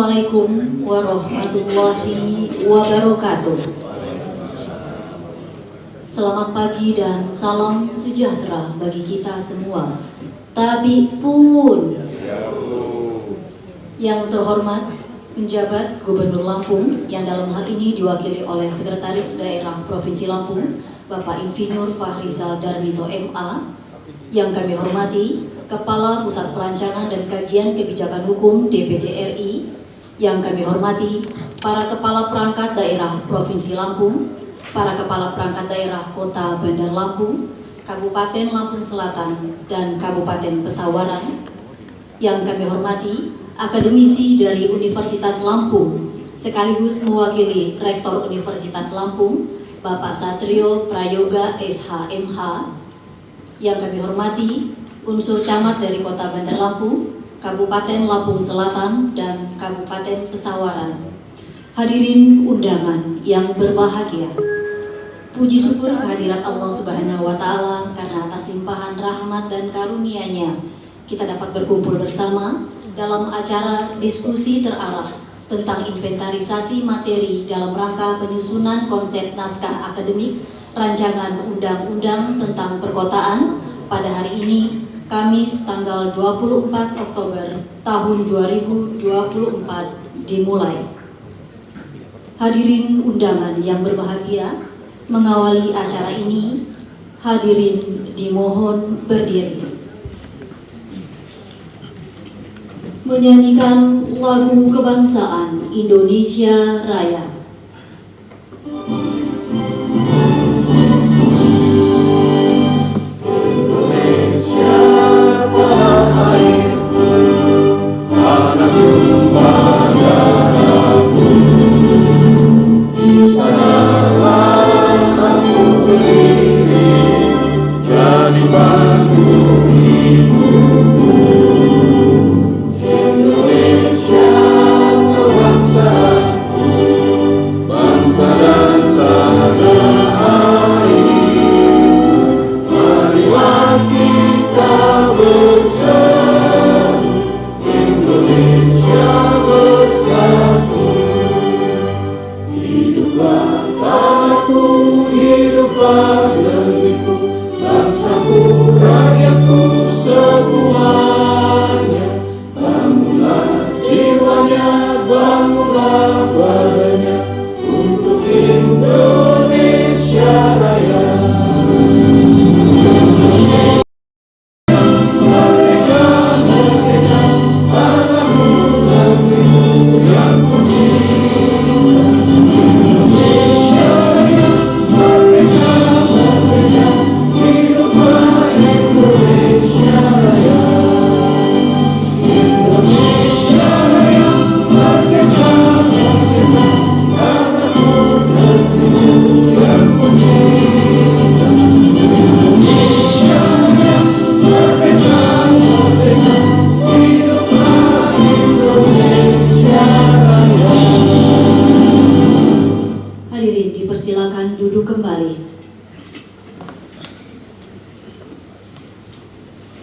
Assalamualaikum warahmatullahi wabarakatuh. Selamat pagi dan salam sejahtera bagi kita semua. Tapi pun yang terhormat penjabat Gubernur Lampung yang dalam hal ini diwakili oleh Sekretaris Daerah Provinsi Lampung, Bapak Insinyur Fahrizal Darmito MA, yang kami hormati Kepala Pusat Perancangan dan Kajian Kebijakan Hukum DPD RI, yang kami hormati para Kepala Perangkat Daerah Provinsi Lampung, para Kepala Perangkat Daerah Kota Bandar Lampung, Kabupaten Lampung Selatan, dan Kabupaten Pesawaran, yang kami hormati akademisi dari Universitas Lampung, sekaligus mewakili Rektor Universitas Lampung, Bapak Satrio Prayoga SH.MH, yang kami hormati unsur camat dari Kota Bandar Lampung, Kabupaten Lampung Selatan, dan Kabupaten Pesawaran. Hadirin undangan yang berbahagia, puji syukur kehadirat Allah Subhanahu wa Ta'ala karena atas limpahan rahmat dan karunia-Nya kita dapat berkumpul bersama dalam acara diskusi terarah tentang inventarisasi materi dalam rangka penyusunan konsep naskah akademik rancangan undang-undang tentang perkotaan pada hari ini, Kamis tanggal 24 Oktober tahun 2024 dimulai. Hadirin undangan yang berbahagia, mengawali acara ini, hadirin dimohon berdiri. Menyanyikan lagu kebangsaan Indonesia Raya.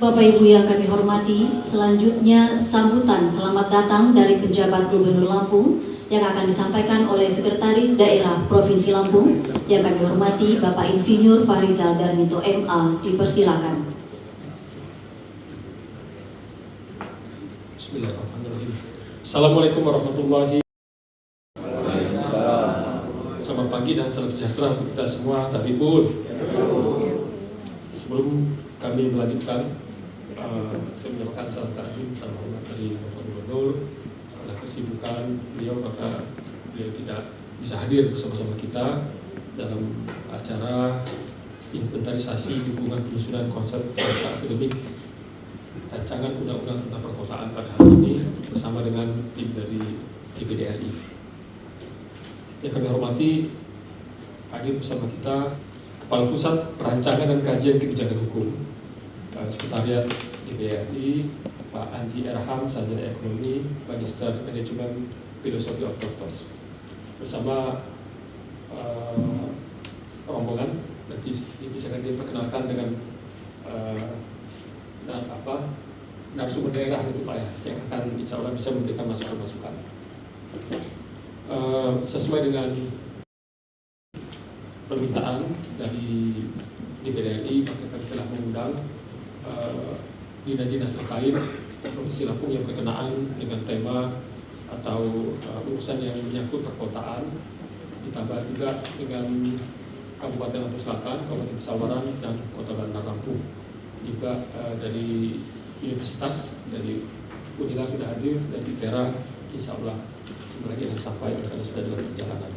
Bapak Ibu yang kami hormati, selanjutnya sambutan selamat datang dari penjabat Gubernur Lampung yang akan disampaikan oleh Sekretaris Daerah Provinsi Lampung yang kami hormati Bapak Insinyur Fahrizal Darmito MA. Dipersilakan. Bismillahirrahmanirrahim. Assalamualaikum warahmatullahi wabarakatuh. Selamat pagi dan salam sejahtera untuk kita semua. Tapi pun sebelum kami melanjutkan, saya menyampaikan salam takzim salam hormat dari Bapak Gubernur. Karena kesibukan beliau, maka beliau tidak bisa hadir bersama-sama kita dalam acara inventarisasi dukungan penyusunan konsep akademik rancangan undang-undang tentang perkotaan pada hari ini bersama dengan tim dari DPD RI. Yang kami hormati, hadir bersama kita Kepala Pusat Perancangan dan Kajian Kebijakan Hukum Sekretariat DPRI, Pak Andi Erham, Sarjana Ekonomi, Magister Manajemen Filosofi of Doctors, bersama rombongan. Nanti bisa diperkenalkan dengan narasumber daerah itu Pak ya, yang akan insya Allah bisa memberikan masukan-masukan. Sesuai dengan permintaan dari DPD RI, maka kami telah mengundang dinas-dinas terkait Provinsi Lampung yang berkenaan dengan tema atau urusan yang menyangkut perkotaan, ditambah juga dengan Kabupaten Lampung Selatan, Kabupaten Pesawaran, dan Kota Bandar Lampung. Juga dari universitas, dari Unila sudah hadir, dan ITERA insya Allah sebenarnya akan sampai karena sudah dalam perjalanan.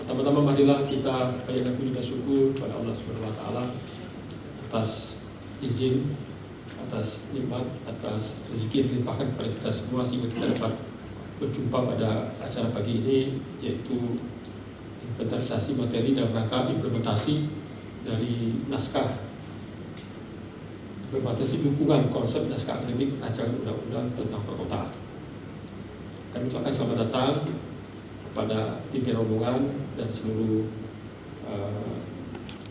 Pertama-tama marilah kita panjatkan puji dan syukur pada Allah Subhanahu wa Ta'ala atas izin, atas nikmat, atas rezeki yang dilimpahkan kepada kita semua sehingga kita dapat berjumpa pada acara pagi ini, yaitu inventarisasi materi dan rangka implementasi dari naskah, implementasi dukungan konsep naskah akademik rancangan undang-undang tentang perkotaan. Kami ucapkan selamat datang kepada pimpinan rombongan dan seluruh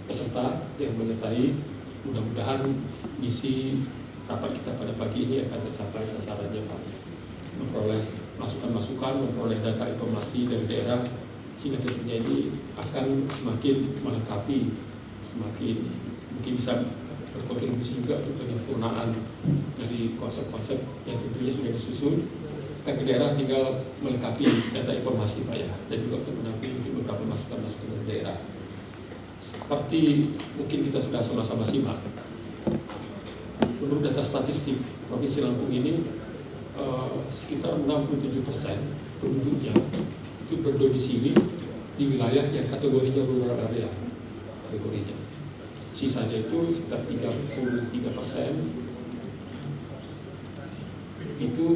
peserta yang menyertai. Mudah-mudahan misi rapat kita pada pagi ini akan tercapai sasarannya, Pak. Memperoleh masukan-masukan, memperoleh data informasi dari daerah, sehingga tentunya ini akan semakin melengkapi, semakin mungkin bisa berkontribusi juga untuk penyempurnaan dari konsep-konsep yang tentunya sudah disusun. Kan ke daerah tinggal melengkapi data informasi, Pak, ya, dan juga untuk menampilkan beberapa masukan-masukan dari daerah. Seperti mungkin kita sudah sama-sama simak, menurut data statistik Provinsi Lampung ini sekitar 67% penduduknya itu berdomisili di wilayah yang kategorinya rural area, kategorinya. Sisanya itu sekitar 33% itu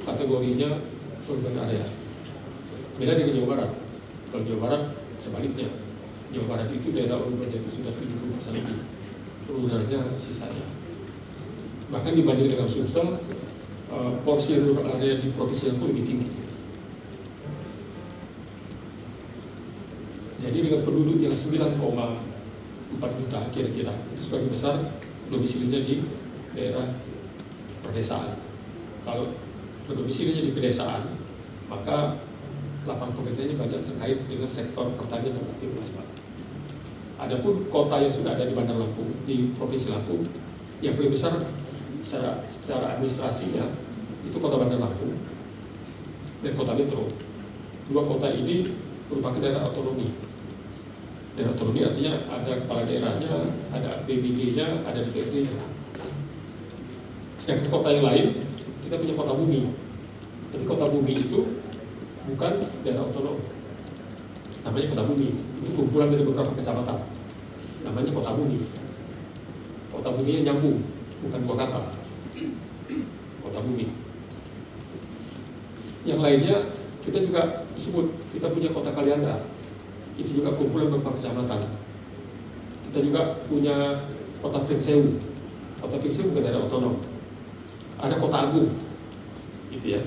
kategorinya urban area. Beda dengan Jawa Barat. Kalau Jawa Barat sebaliknya, Jawa Barat itu daerah urbannya itu sudah 70% lebih, ruralnya sisanya. Bahkan dibanding dengan Sumsel, porsi rural area di provinsi yang lebih tinggi. Jadi dengan penduduk yang 9,4 juta kira-kira, itu sebagian besar domisilinya di daerah pedesaan. Kalau berdomisilinya di pedesaan, maka lapangan pekerjaannya banyak terkait dengan sektor pertanian dan aktivitas, Pak. Adapun kota yang sudah ada di Bandar Lampung, di Provinsi Lampung, yang paling besar secara administrasinya itu Kota Bandar Lampung dan Kota Metro. Dua kota ini merupakan daerah otonomi. Daerah otonomi artinya ada kepala daerahnya, ada PBG-nya, ada DPRD-nya. Sedangkan kota yang lain, kita punya kota bumi. Jadi kota bumi itu bukan daerah otonom, namanya kota bumi. Itu kumpulan dari beberapa kecamatan, namanya kota bumi. Kota bumi yang nyambung, bukan dua kata. Kota bumi. Yang lainnya kita juga sebut, kita punya kota Kalianda, itu juga kumpulan beberapa kecamatan. Kita juga punya kota Pringsewu. Kota Pringsewu bukan daerah otonom. Ada kota Agung, gitu ya.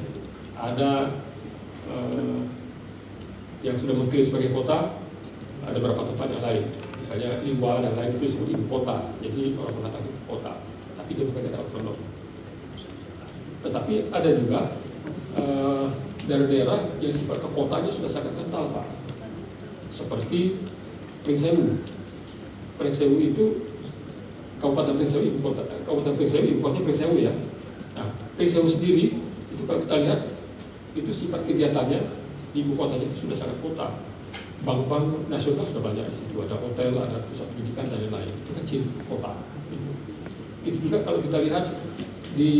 Ada yang sudah mengklaim sebagai kota, ada beberapa tempat yang lain, misalnya Liwa dan lain itu disebut ibu kota. Jadi orang mengatakan ibu kota, tapi dia bukan daerah otonom. Tetapi ada juga daerah-daerah yang sifat kekotanya sudah sangat kental, Pak. Seperti Pringsewu. Pringsewu itu Kabupaten Pringsewu, ibu kota. Kabupaten Pringsewu, ibu kotanya Pringsewu, ya. Nah, Pringsewu sendiri itu kalau kita lihat itu sifat kegiatannya di ibu kotanya itu sudah sangat kota. Bank-bank nasional sudah banyak di situ, ada hotel, ada pusat pendidikan dan lain-lain. Itu kan ciri kota. Itu juga kalau kita lihat di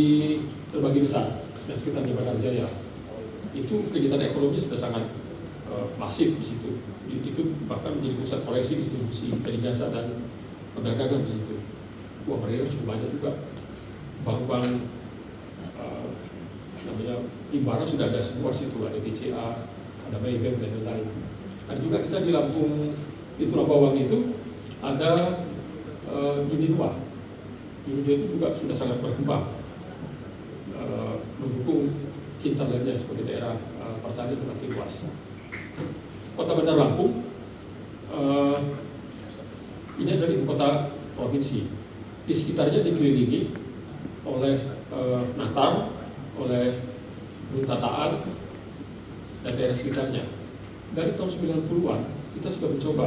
Terbagi Besar dan sekitarnya Bandar Jaya, itu kegiatan ekonominya sudah sangat masif di situ. Itu bahkan menjadi pusat koleksi, distribusi dari jasa dan perdagangan di situ. Wah, mereka cukup banyak juga. Bank-bank namanya Imbara sudah ada semua di situ, ada BCA, ada Maybank dan lain-lain. Ada juga kita di Lampung, di Tulang Bawang itu ada Unidua. Unidua itu juga sudah sangat berkembang, mendukung hinterlandnya sebagai daerah pertanian yang luas. Kota Bandar Lampung ini adalah ibu kota provinsi. Di sekitarnya dikelilingi oleh Natal, oleh Tataan, dan daerah sekitarnya. Dari tahun 90-an kita sudah mencoba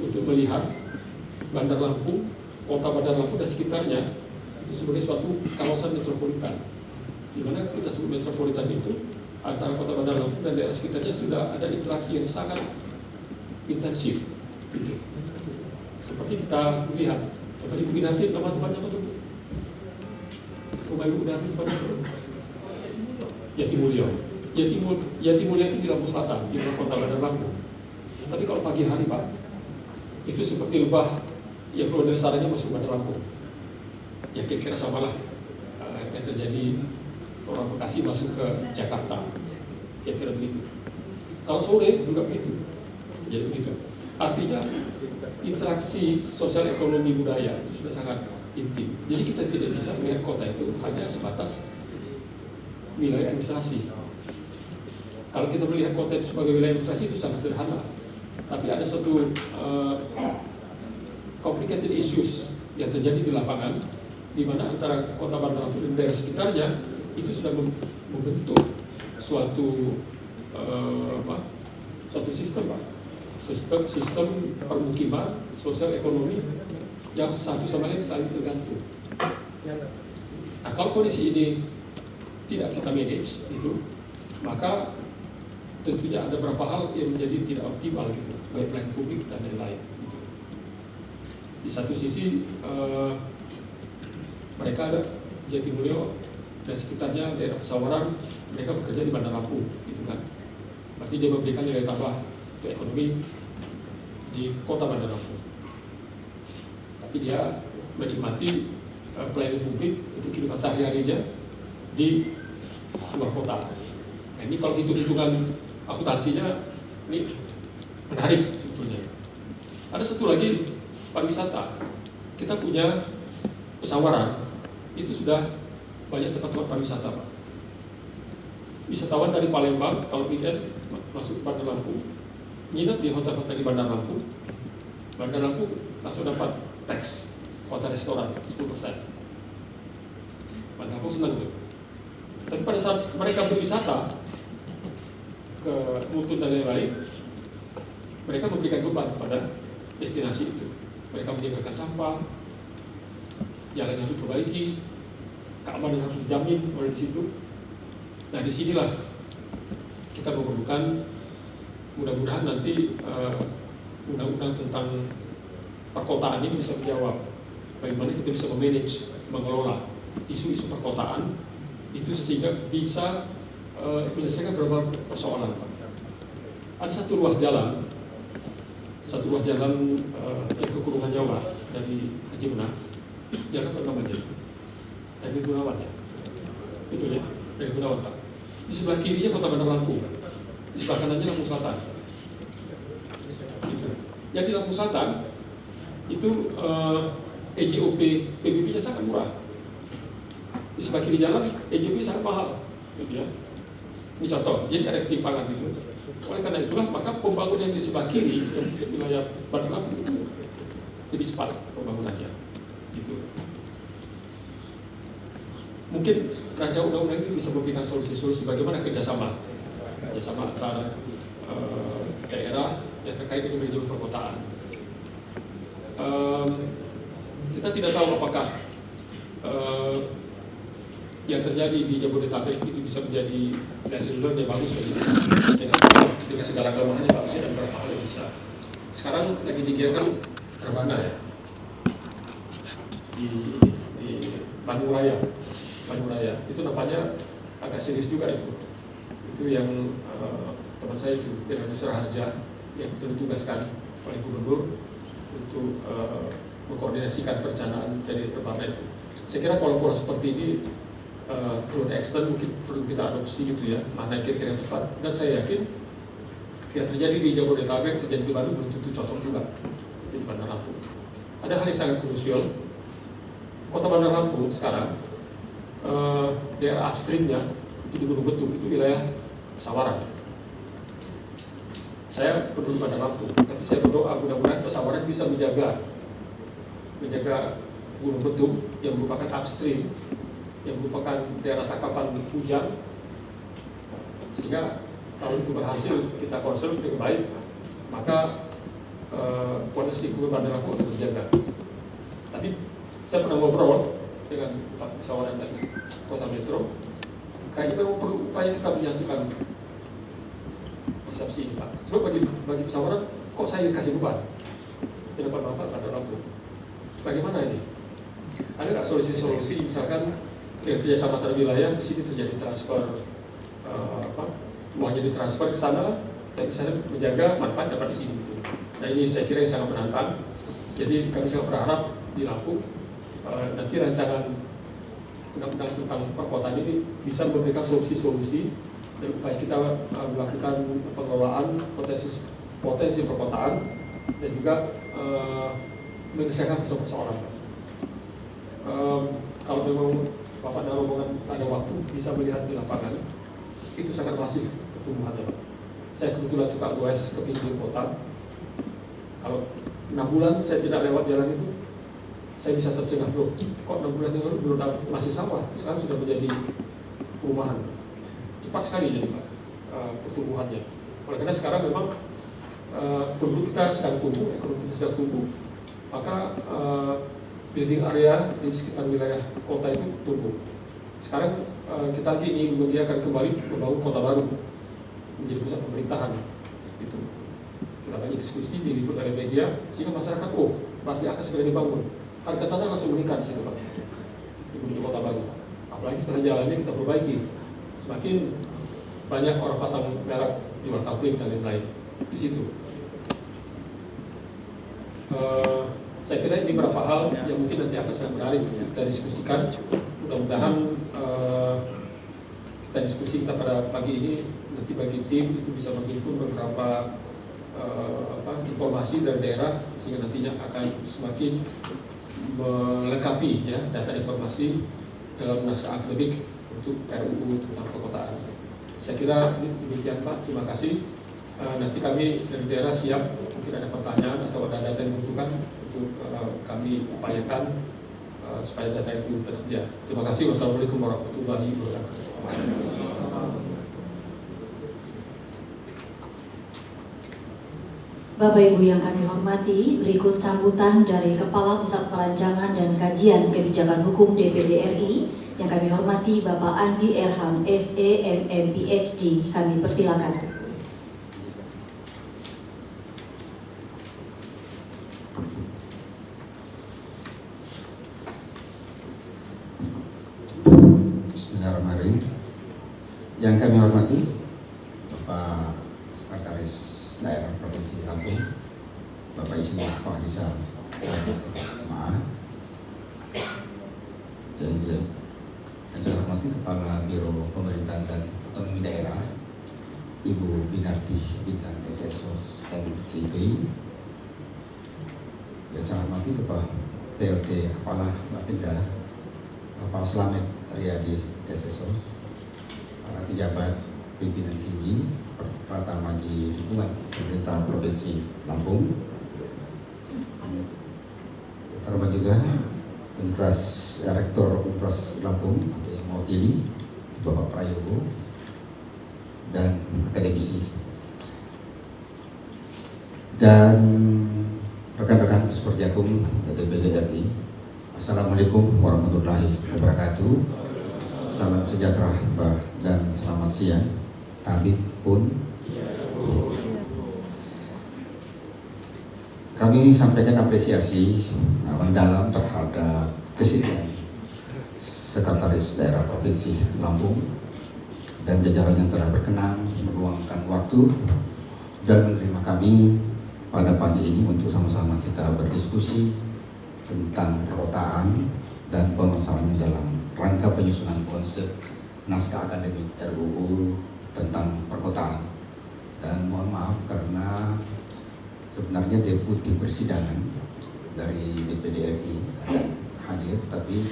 untuk melihat Bandar Lampung, kota Bandar Lampung dan sekitarnya itu sebagai suatu kawasan metropolitan. Di mana kita sebut metropolitan itu antara kota Bandar Lampung dan daerah sekitarnya sudah ada interaksi yang sangat intensif. Gitu. Seperti kita melihat, Bapak Ibu nanti teman-temannya apa tuh? Bapak Ibu nanti teman-teman Jatimulyo. Jatimulyo itu di Lampung Selatan, di kota Bandar Lampung. Tapi kalau pagi hari Pak, itu seperti lebah yang keluar dari sarangnya masuk Bandar Lampung. Ya kira-kira samalah yang terjadi orang Bekasi masuk ke Jakarta. Kira-kira begitu. Kalau sore juga begitu. Jadi begitu. Artinya interaksi sosial ekonomi budaya itu sudah sangat intim. Jadi kita tidak bisa melihat kota itu hanya sebatas wilayah administrasi. Kalau kita melihat kota itu sebagai wilayah administrasi itu sangat sederhana. Tapi ada suatu complicated issues yang terjadi di lapangan, di mana antara kota Bandar Lampung dan daerah sekitarnya itu sudah membentuk suatu suatu sistem, Pak. Sistem permukiman, sosial ekonomi yang satu sama lain saling tergantung. Nah, kalau kondisi ini tidak kita manage itu, maka tentunya ada beberapa hal yang menjadi tidak optimal gitu, baik pelayanan publik dan lain-lain. Gitu. Di satu sisi mereka ada Jatimulyo dan sekitarnya daerah Pesawaran, mereka bekerja di Bandar Lampung, gitu kan. Berarti dia memberikan nilai tambah untuk ekonomi di kota Bandar Lampung. Tapi dia menikmati pelayanan publik untuk kehidupan sehari-harinya di luar kota. Nah, ini kalau hitung-hitungan akuntansinya ini menarik sebetulnya. Ada satu lagi pariwisata. Kita punya Pesawaran, itu sudah banyak tempat-tempat pariwisata, Pak. Wisatawan dari Palembang kalau weekend masuk ke Bandar Lampung, nginep di hotel-hotel di Bandar Lampung. Bandar Lampung langsung dapat tax hotel restoran 10%. Bandar Lampung senang tuh. Tapi pada saat mereka berwisata ke Mutun dan lain-lain, mereka memberikan beban pada destinasi itu. Mereka meninggalkan sampah, jalan yang harus diperbaiki, keamanan harus dijamin oleh di situ. Nah, disinilah kita memerlukan, mudah-mudahan nanti undang-undang tentang perkotaan ini bisa menjawab bagaimana kita bisa memanage, mengelola isu-isu perkotaan itu sehingga bisa menyelesaikan beberapa persoalan. Ada satu ruas jalan yang ke Kurungan Jawa dari Haji Menang, jalan apa namanya? Dari Gunawan ya, itu ya, dari Gunawan Pak. Di sebelah kirinya kota Bandar Lampung, di sebelah kanannya Lampung Selatan. Gitu. Yang di Lampung Selatan itu EJOP PBB-nya sangat murah. Di sebelah kiri jalan EJOP sangat mahal, gitu ya. Ini contoh, jadi ada ketimpangan gitu. Oleh karena itulah maka pembangunan di sebelah kiri di wilayah Bandar Lampung itu lebih cepat pembangunannya, gitu. Mungkin ranca undang-undang ini bisa memberikan solusi-solusi bagaimana kerjasama antar daerah yang terkait dengan manajemen perkotaan. Kita tidak tahu apakah yang terjadi di Jabodetabek itu bisa menjadi lesson learned yang bagus bagi kita. Dengan segala kelemahannya bagusnya dan beberapa hal yang bisa. Sekarang lagi digiatkan Rebana ya di Bandung Raya. Itu nampaknya agak serius juga itu yang teman saya itu Direktur Suraharja yang ditugaskan oleh Gubernur untuk mengkoordinasikan perencanaan dari Rebana itu. Saya kira pola-pola seperti ini perlu di-extend, mungkin perlu kita adopsi gitu ya, mana kira-kira yang tepat. Dan saya yakin yang terjadi di Jabodetabek, terjadi di Bandung belum tentu cocok juga di Bandar Lampung. Ada hal yang sangat krusial. Kota Bandar Lampung sekarang daerah upstreamnya itu di Gunung Betung, itu wilayah Pesawaran. Saya penduduk Bandar Lampung, tapi saya berdoa mudah-mudahan Pesawaran bisa menjaga Gunung Betung yang merupakan upstream, yang merupakan daerah tangkapan hujan Sehingga kalau itu berhasil kita konsul dengan baik, maka kualitas lingkungan Bandar Lampung akan terjaga. Tadi saya pernah ngobrol dengan Bupati Pesawaran dan Kota Metro, kayaknya memang perlu upaya kita menyatukan persepsi ini, Pak. Sebab bagi Pesawaran, kok saya dikasih beban? Yang dapat manfaat Bandar Lampung. Bagaimana ini? Ada nggak solusi-solusi, misalkan dengan kerjasama antar wilayah, di sini terjadi transfer, uangnya ditransfer ke sana, dan di sana menjaga manfaat dapat di sini. Gitu. Nah ini saya kira yang sangat menantang. Jadi kami sangat berharap di Lampung nanti rancangan undang-undang tentang perkotaan ini bisa memberikan solusi-solusi dan upaya kita melakukan pengelolaan potensi perkotaan dan juga menyelesaikan persoalan. Kalau memang Bapak dan rombongan ada waktu bisa melihat di lapangan, itu sangat masif pertumbuhannya. Saya kebetulan suka goes ke pinggir kota. Kalau 6 bulan saya tidak lewat jalan itu, saya bisa tercengah, loh, kok 6 bulan yang lalu belum masih sawah, sekarang sudah menjadi perumahan. Cepat sekali jadi Pak, pertumbuhannya. Oleh karena sekarang memang penduduk kita sedang tumbuh, ekonomi kita sedang tumbuh, maka building area di sekitar wilayah kota itu tumbuh. Sekarang kita nanti ingin akan kembali membangun kota baru menjadi pusat pemerintahan. Itu kita banyak diskusi diliput oleh media sehingga masyarakat, oh berarti akan segera dibangun. Harga tanah langsung meningkat di situ Pak, menuju kota baru. Apalagi setelah jalannya kita perbaiki, semakin banyak orang pasang merek di markapling dan lain-lain di situ. Saya kira ini beberapa hal yang mungkin nanti akan sangat menarik kita diskusikan. Mudah-mudahan kita diskusi kita pada pagi ini nanti bagi tim itu bisa menghimpun beberapa informasi dari daerah sehingga nantinya akan semakin melengkapi ya data informasi dalam naskah akademik untuk RUU tentang perkotaan. Saya kira demikian Pak, terima kasih. Nanti kami dari daerah siap, mungkin ada pertanyaan atau ada data yang dibutuhkan untuk kami upayakan supaya data itu tersedia. Terima kasih. Wassalamualaikum warahmatullahi wabarakatuh. Bapak Ibu yang kami hormati, berikut sambutan dari Kepala Pusat Perancangan dan Kajian Kebijakan Hukum DPD RI yang kami hormati Bapak Andi Erham, SE, MM, PhD. Kami persilakan. Bismillahirrahmanirrahim. Yang kami hormati Bapak Sekretaris Daerah Provinsi Lampung, Bapak Insinyur Fahrizal Darmito, dan saya hormati Kepala Biro Pemerintahan dan Otonomi Daerah Ibu Binarti Bintang SSOS MIP, dan saya hormati Kepala PLT Kepala Bapenda Bapak Slamet Riyadi SSOS, para pejabat pimpinan tinggi pertama di lingkungan pemerintah Provinsi Lampung, terutama juga Rektor Universitas Lampung yang mewakili Bapak Prayogo dan akademisi dan rekan-rekan Pusperjakum DPD RI. Assalamualaikum warahmatullahi wabarakatuh. Salam sejahtera dan selamat siang. Tabib pun kami sampaikan apresiasi mendalam terhadap kesediaan Sekretaris Daerah Provinsi Lampung dan jajaran yang telah berkenan meluangkan waktu dan menerima kami pada pagi ini untuk sama-sama kita berdiskusi tentang perkotaan dan permasalahan dalam rangka penyusunan konsep naskah akademik RUU tentang perkotaan. Dan mohon maaf karena sebenarnya deputi persidangan dari DPD RI ada hadir, tapi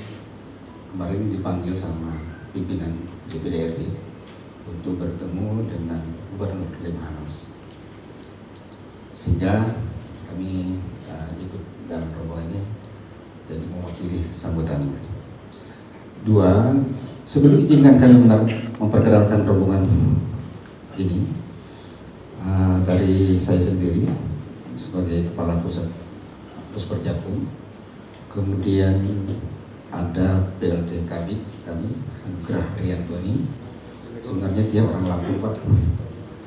kemarin dipanggil sama pimpinan DPD RI untuk bertemu dengan Gubernur Lemhanas, sehingga kami ikut dalam rombongan ini jadi mewakili sambutannya. Dua, sebelum izinkan kami memperkenalkan rombongan ini dari saya sendiri sebagai Kepala Pusat Pusperjakum, kemudian ada PLT Kabid kami, Anugrah Riantoni. Sebenarnya dia orang Lampung Pak,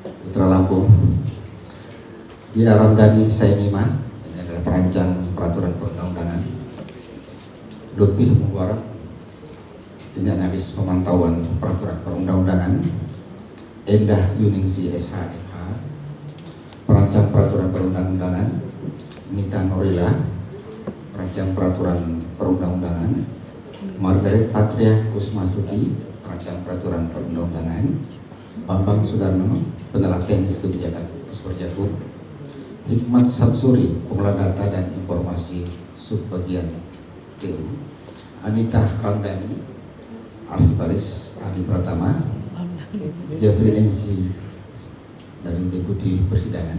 putra Lampung. Dia Ramdhani Saimima, ini adalah perancang peraturan perundang-undangan. Lutfi Mubarak, ini analis pemantauan peraturan perundang-undangan. Endah Yuningsi SHFH, perancang peraturan perundang-undangan. Nita Norila, perancang peraturan perundang-undangan. Margaret Patria Kusmasuti, perancang peraturan perundang-undangan. Bambang Sudarno, penelak teknis kebijakan Pusperjakum. Hikmat Samsuri, pengelola data dan informasi subbagian TU. Anita Ramdhani, arsiparis ahli Pratama. Jeffrey Nancy dari Deputi Persidangan.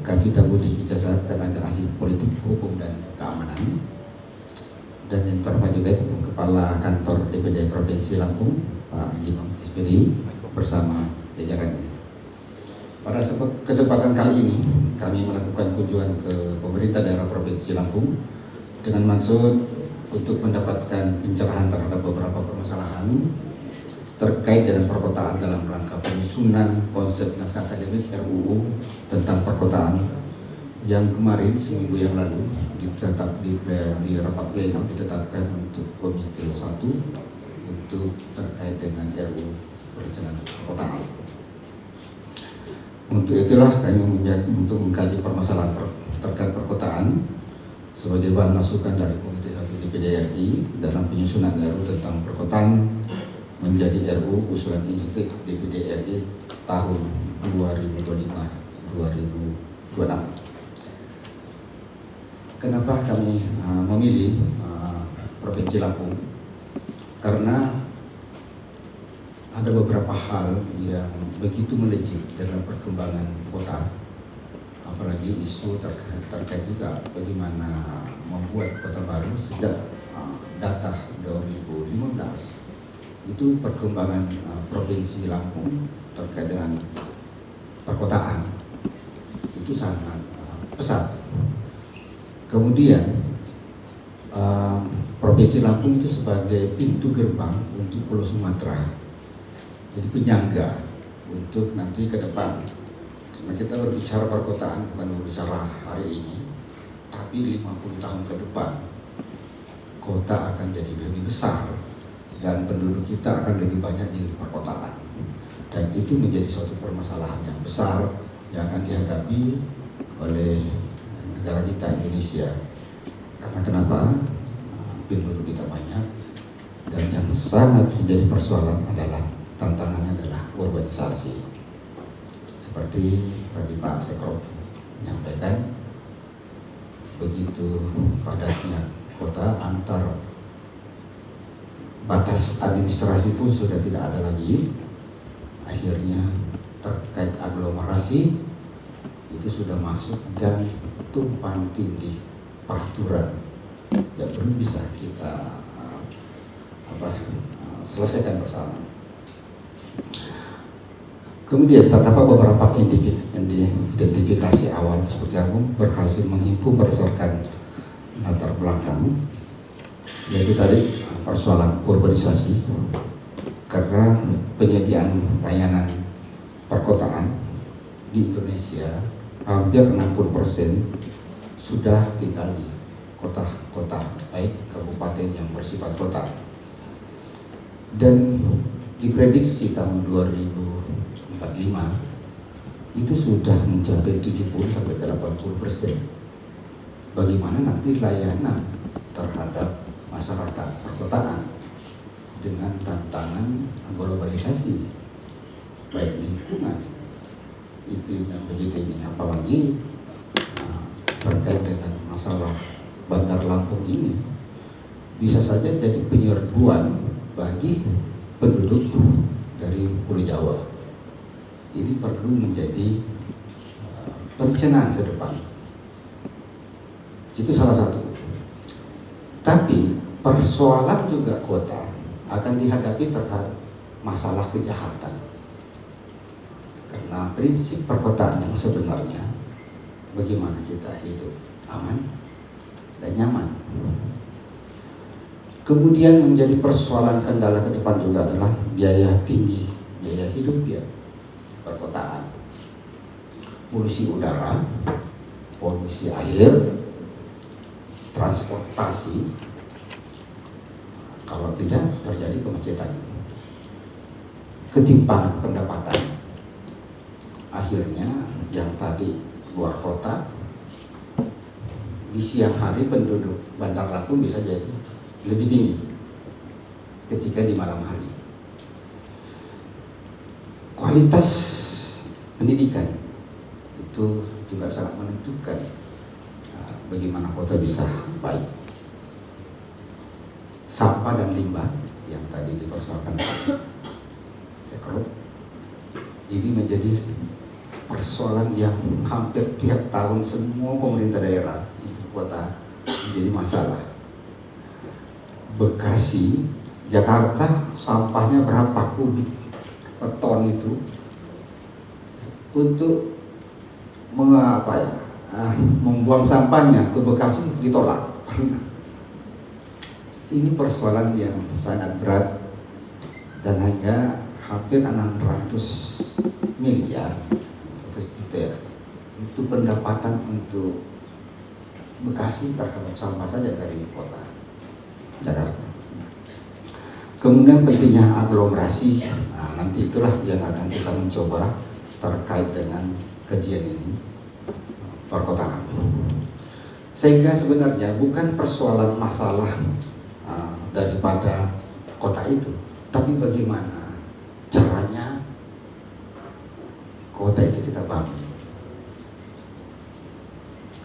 Kavita Budi Ijazah, tenaga ahli politik, hukum dan keamanan. Dan yang terhormat juga Kepala Kantor DPD Provinsi Lampung, Pak Jimong SPD, bersama jajarannya. Pada kesempatan kali ini kami melakukan kunjungan ke pemerintah daerah Provinsi Lampung dengan maksud untuk mendapatkan pencerahan terhadap beberapa permasalahan terkait dengan perkotaan dalam rangka penyusunan konsep naskah akademik RUU tentang perkotaan yang kemarin seminggu yang lalu di rapat pleno ditetapkan untuk Komite 1 untuk terkait dengan RUU perencanaan perkotaan. Untuk itulah kami untuk mengkaji permasalahan terkait perkotaan sebagai bahan masukan dari Komite 1 DPD RI dalam penyusunan RUU tentang perkotaan menjadi RUU usulan inisiatif DPD RI tahun 2025-2026. Kenapa kami memilih Provinsi Lampung? Karena ada beberapa hal yang begitu melejit dalam perkembangan kota, apalagi isu terkait juga bagaimana membuat kota baru sejak data 2015. Itu perkembangan Provinsi Lampung terkait dengan perkotaan itu sangat pesat. Kemudian Provinsi Lampung itu sebagai pintu gerbang untuk Pulau Sumatera, jadi penyangga untuk nanti ke depan. Karena kita berbicara perkotaan bukan berbicara hari ini, tapi 50 tahun ke depan kota akan jadi lebih besar dan penduduk kita akan lebih banyak di perkotaan. Dan itu menjadi suatu permasalahan yang besar yang akan dihadapi oleh negara kita Indonesia. Karena kenapa? Penduduk kita banyak dan yang sangat menjadi persoalan adalah tantangannya adalah urbanisasi. Seperti tadi Pak Sekro menyampaikan, begitu padatnya kota, antar batas administrasi pun sudah tidak ada lagi. Akhirnya terkait aglomerasi itu sudah masuk dan tumpang tindih peraturan yang belum bisa kita selesaikan bersama. Kemudian terdapat beberapa identifikasi awal seperti aku berhasil menghimpun berdasarkan latar belakang, yaitu tadi persoalan urbanisasi, karena penyediaan layanan perkotaan di Indonesia hampir 60% sudah tinggal di kota-kota, baik kabupaten yang bersifat kota. Dan diprediksi tahun 2045 itu sudah mencapai 70-80%. Bagaimana nanti layanan terhadap masyarakat perkotaan dengan tantangan globalisasi, baik lingkungan itu yang begitu ini, apalagi terkait dengan masalah Bandar Lampung ini bisa saja jadi penyerbuan bagi penduduk dari Pulau Jawa. Ini perlu menjadi perencanaan ke depan. Itu salah satu. Tapi persoalan juga kota akan dihadapi terhadap masalah kejahatan. Karena prinsip perkotaan yang sebenarnya bagaimana kita hidup aman dan nyaman. Kemudian menjadi persoalan kendala ke depan juga adalah biaya tinggi, biaya hidup ya, perkotaan. Polusi udara, polusi air, transportasi, kalau tidak terjadi kemacetan, ketimpangan pendapatan. Akhirnya yang tadi luar kota, di siang hari penduduk Bandar Lampung bisa jadi lebih tinggi ketika di malam hari. Kualitas pendidikan itu juga sangat menentukan bagaimana kota bisa baik. Sampah dan limbah yang tadi dipersoalkan Sekro, ini menjadi persoalan yang hampir tiap tahun semua pemerintah daerah ibu kota menjadi masalah. Bekasi, Jakarta sampahnya berapa kubik per ton itu untuk membuang sampahnya ke Bekasi ditolak. Ini persoalan yang sangat berat dan hanya hampir 600 miliar itu pendapatan untuk Bekasi terhadap sampah saja dari kota Jakarta. Kemudian pentingnya aglomerasi, nanti itulah yang akan kita mencoba terkait dengan kajian ini, perkotaan. Sehingga sebenarnya bukan persoalan masalah daripada kota itu, tapi bagaimana caranya kota itu kita bangun.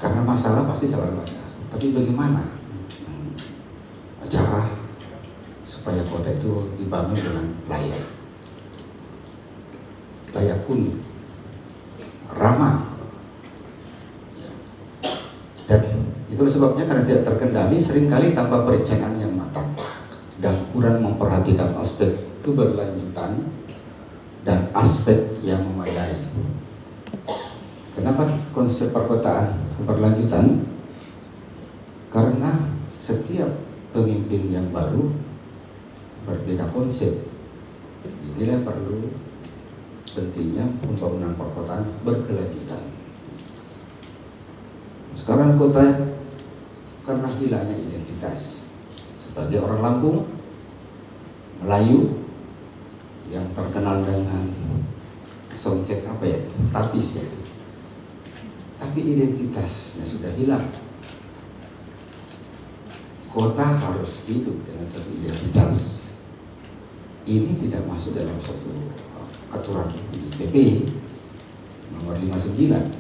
Karena masalah pasti selalu ada, tapi bagaimana cara supaya kota itu dibangun dengan layak huni, ramah. Dan itulah sebabnya karena tidak terkendali seringkali tanpa perencanaan yang matang dan kurang memperhatikan aspek keberlanjutan dan aspek yang memadai. Kenapa konsep perkotaan keberlanjutan? Karena setiap pemimpin yang baru berbeda konsep. Inilah perlu pentingnya pembangunan perkotaan berkelanjutan. Sekarang kota karena hilangnya identitas sebagai orang Lampung, Melayu yang terkenal dengan songket tapis ya. Tapi identitasnya sudah hilang. Kota harus hidup dengan satu identitas. Ini tidak masuk dalam satu aturan di PP nomor 59.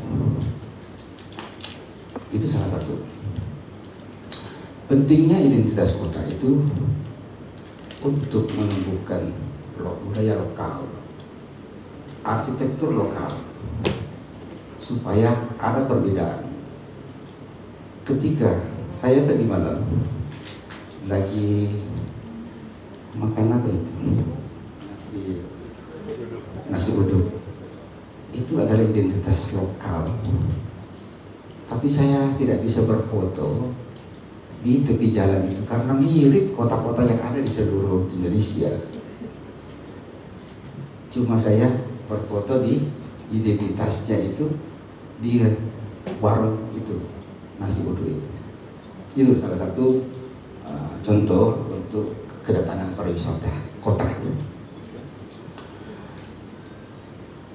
Itu salah satu. Pentingnya identitas kota itu untuk menumbuhkan budaya lokal, arsitektur lokal, supaya ada perbedaan. Ketika saya tadi malam lagi makan apa itu? Nasi uduk. Itu adalah identitas lokal. Tapi saya tidak bisa berfoto di tepi jalan itu karena mirip kota-kota yang ada di seluruh Indonesia. Cuma saya berfoto di identitasnya itu di warung itu, nasi uduk itu. Itu salah satu contoh untuk kedatangan pariwisata kota.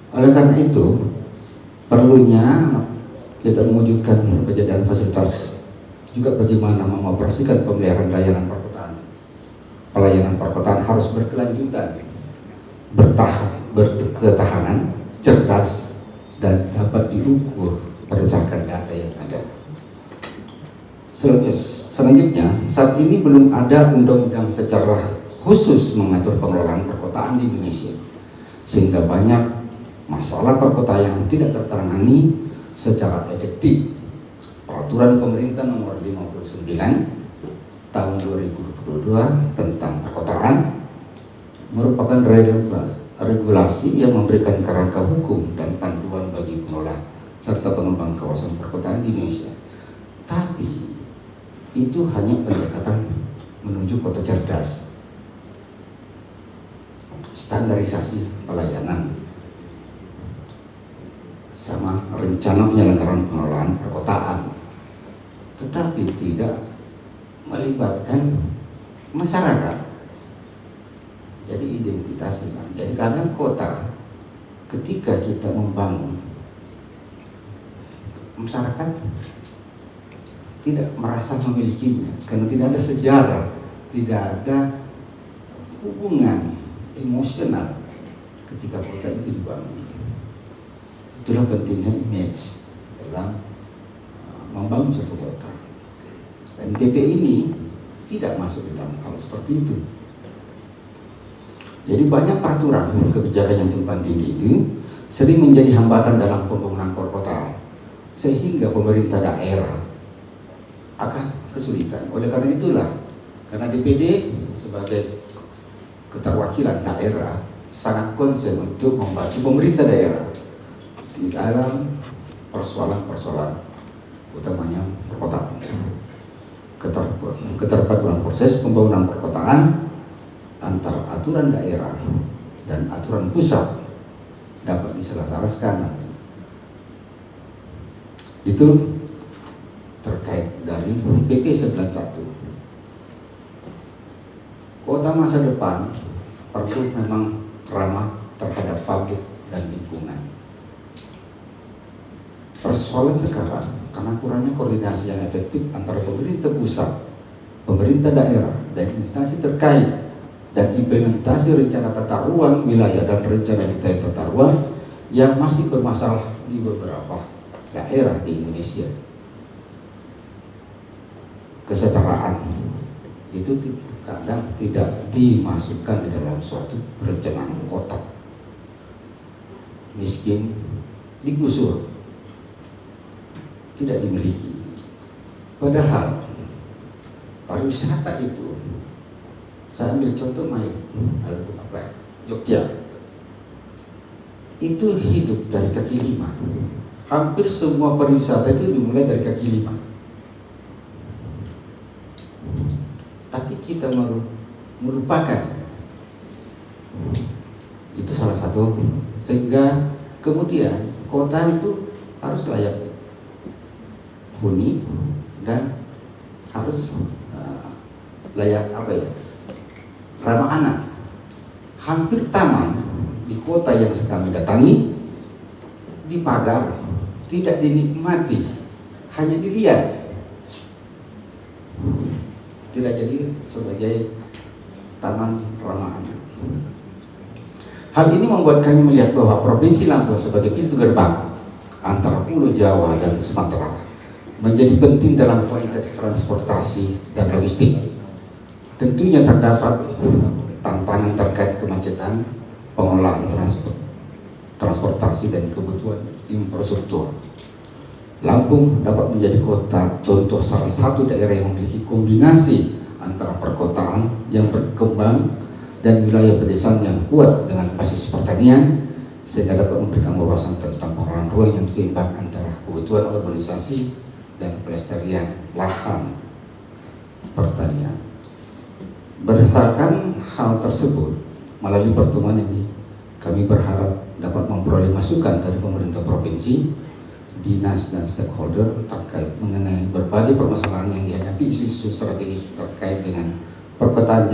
Oleh karena itu, perlunya kita mewujudkan penyediaan fasilitas, juga bagaimana mengoperasikan pemeliharaan layanan perkotaan. Pelayanan perkotaan harus berkelanjutan, berketahanan, cerdas, dan dapat diukur berdasarkan data yang ada. Selanjutnya, saat ini belum ada undang-undang secara khusus mengatur pengelolaan perkotaan di Indonesia, sehingga banyak masalah perkotaan yang tidak tertangani secara efektif. Peraturan pemerintah nomor 59 tahun 2022 tentang perkotaan merupakan regulasi yang memberikan kerangka hukum dan panduan bagi pengelola serta pengembang kawasan perkotaan di Indonesia. Tapi itu hanya pendekatan menuju kota cerdas. Standarisasi pelayanan sama rencana penyelenggaraan pengelolaan perkotaan, tetapi tidak melibatkan masyarakat. Jadi identitas hilang. Jadi kadang kota ketika kita membangun, masyarakat tidak merasa memilikinya karena tidak ada sejarah, tidak ada hubungan emosional ketika kota itu dibangun. Itulah pentingnya image dalam membangun suatu kota. Dan PP ini tidak masuk di dalam hal seperti itu. Jadi banyak peraturan kebijakan yang tumpang tindih itu sering menjadi hambatan dalam pembangunan perkotaan, sehingga pemerintah daerah akan kesulitan. Oleh karena itulah, karena DPD sebagai keterwakilan daerah sangat konsen untuk membantu pemerintah daerah di dalam persoalan-persoalan utamanya perkotaan. Keterpaduan proses pembangunan perkotaan antara aturan daerah dan aturan pusat dapat diselaraskan nanti. Itu terkait dari PP 91. Kota masa depan perlu memang ramah terhadap publik dan lingkungan. Persoalan sekarang karena kurangnya koordinasi yang efektif antara pemerintah pusat, pemerintah daerah, dan instansi terkait, dan implementasi rencana tata ruang wilayah dan rencana detail tata ruang yang masih bermasalah di beberapa daerah di Indonesia. Kesetaraan itu kadang tidak dimasukkan di dalam suatu perencanaan kota. Miskin digusur, tidak dimiliki. Padahal pariwisata itu, saya ambil contoh Jogja, itu hidup dari kaki lima. Hampir semua pariwisata itu dimulai dari kaki lima. Tapi kita merupakan itu salah satu, sehingga kemudian kota itu harus layak huni dan harus layak ramah anak. Hampir taman di kota yang kami datangi dipagar, tidak dinikmati, hanya dilihat, tidak jadi sebagai taman ramah anak. Hal ini membuat kami melihat bahwa Provinsi Lampung sebagai pintu gerbang antara Pulau Jawa dan Sumatera menjadi penting dalam kualitas transportasi dan logistik. Tentunya terdapat tantangan terkait kemacetan, pengelolaan transportasi dan kebutuhan infrastruktur. Lampung dapat menjadi kota contoh salah satu daerah yang memiliki kombinasi antara perkotaan yang berkembang dan wilayah pedesaan yang kuat dengan basis pertanian, sehingga dapat memberikan wawasan tentang pengelolaan ruang yang seimbang antara kebutuhan urbanisasi dan pelestarian lahan pertanian. Berdasarkan hal tersebut, melalui pertemuan ini kami berharap dapat memperoleh masukan dari pemerintah provinsi, dinas dan stakeholder terkait mengenai berbagai permasalahan yang dihadapi, isu-isu strategis terkait dengan perkotaan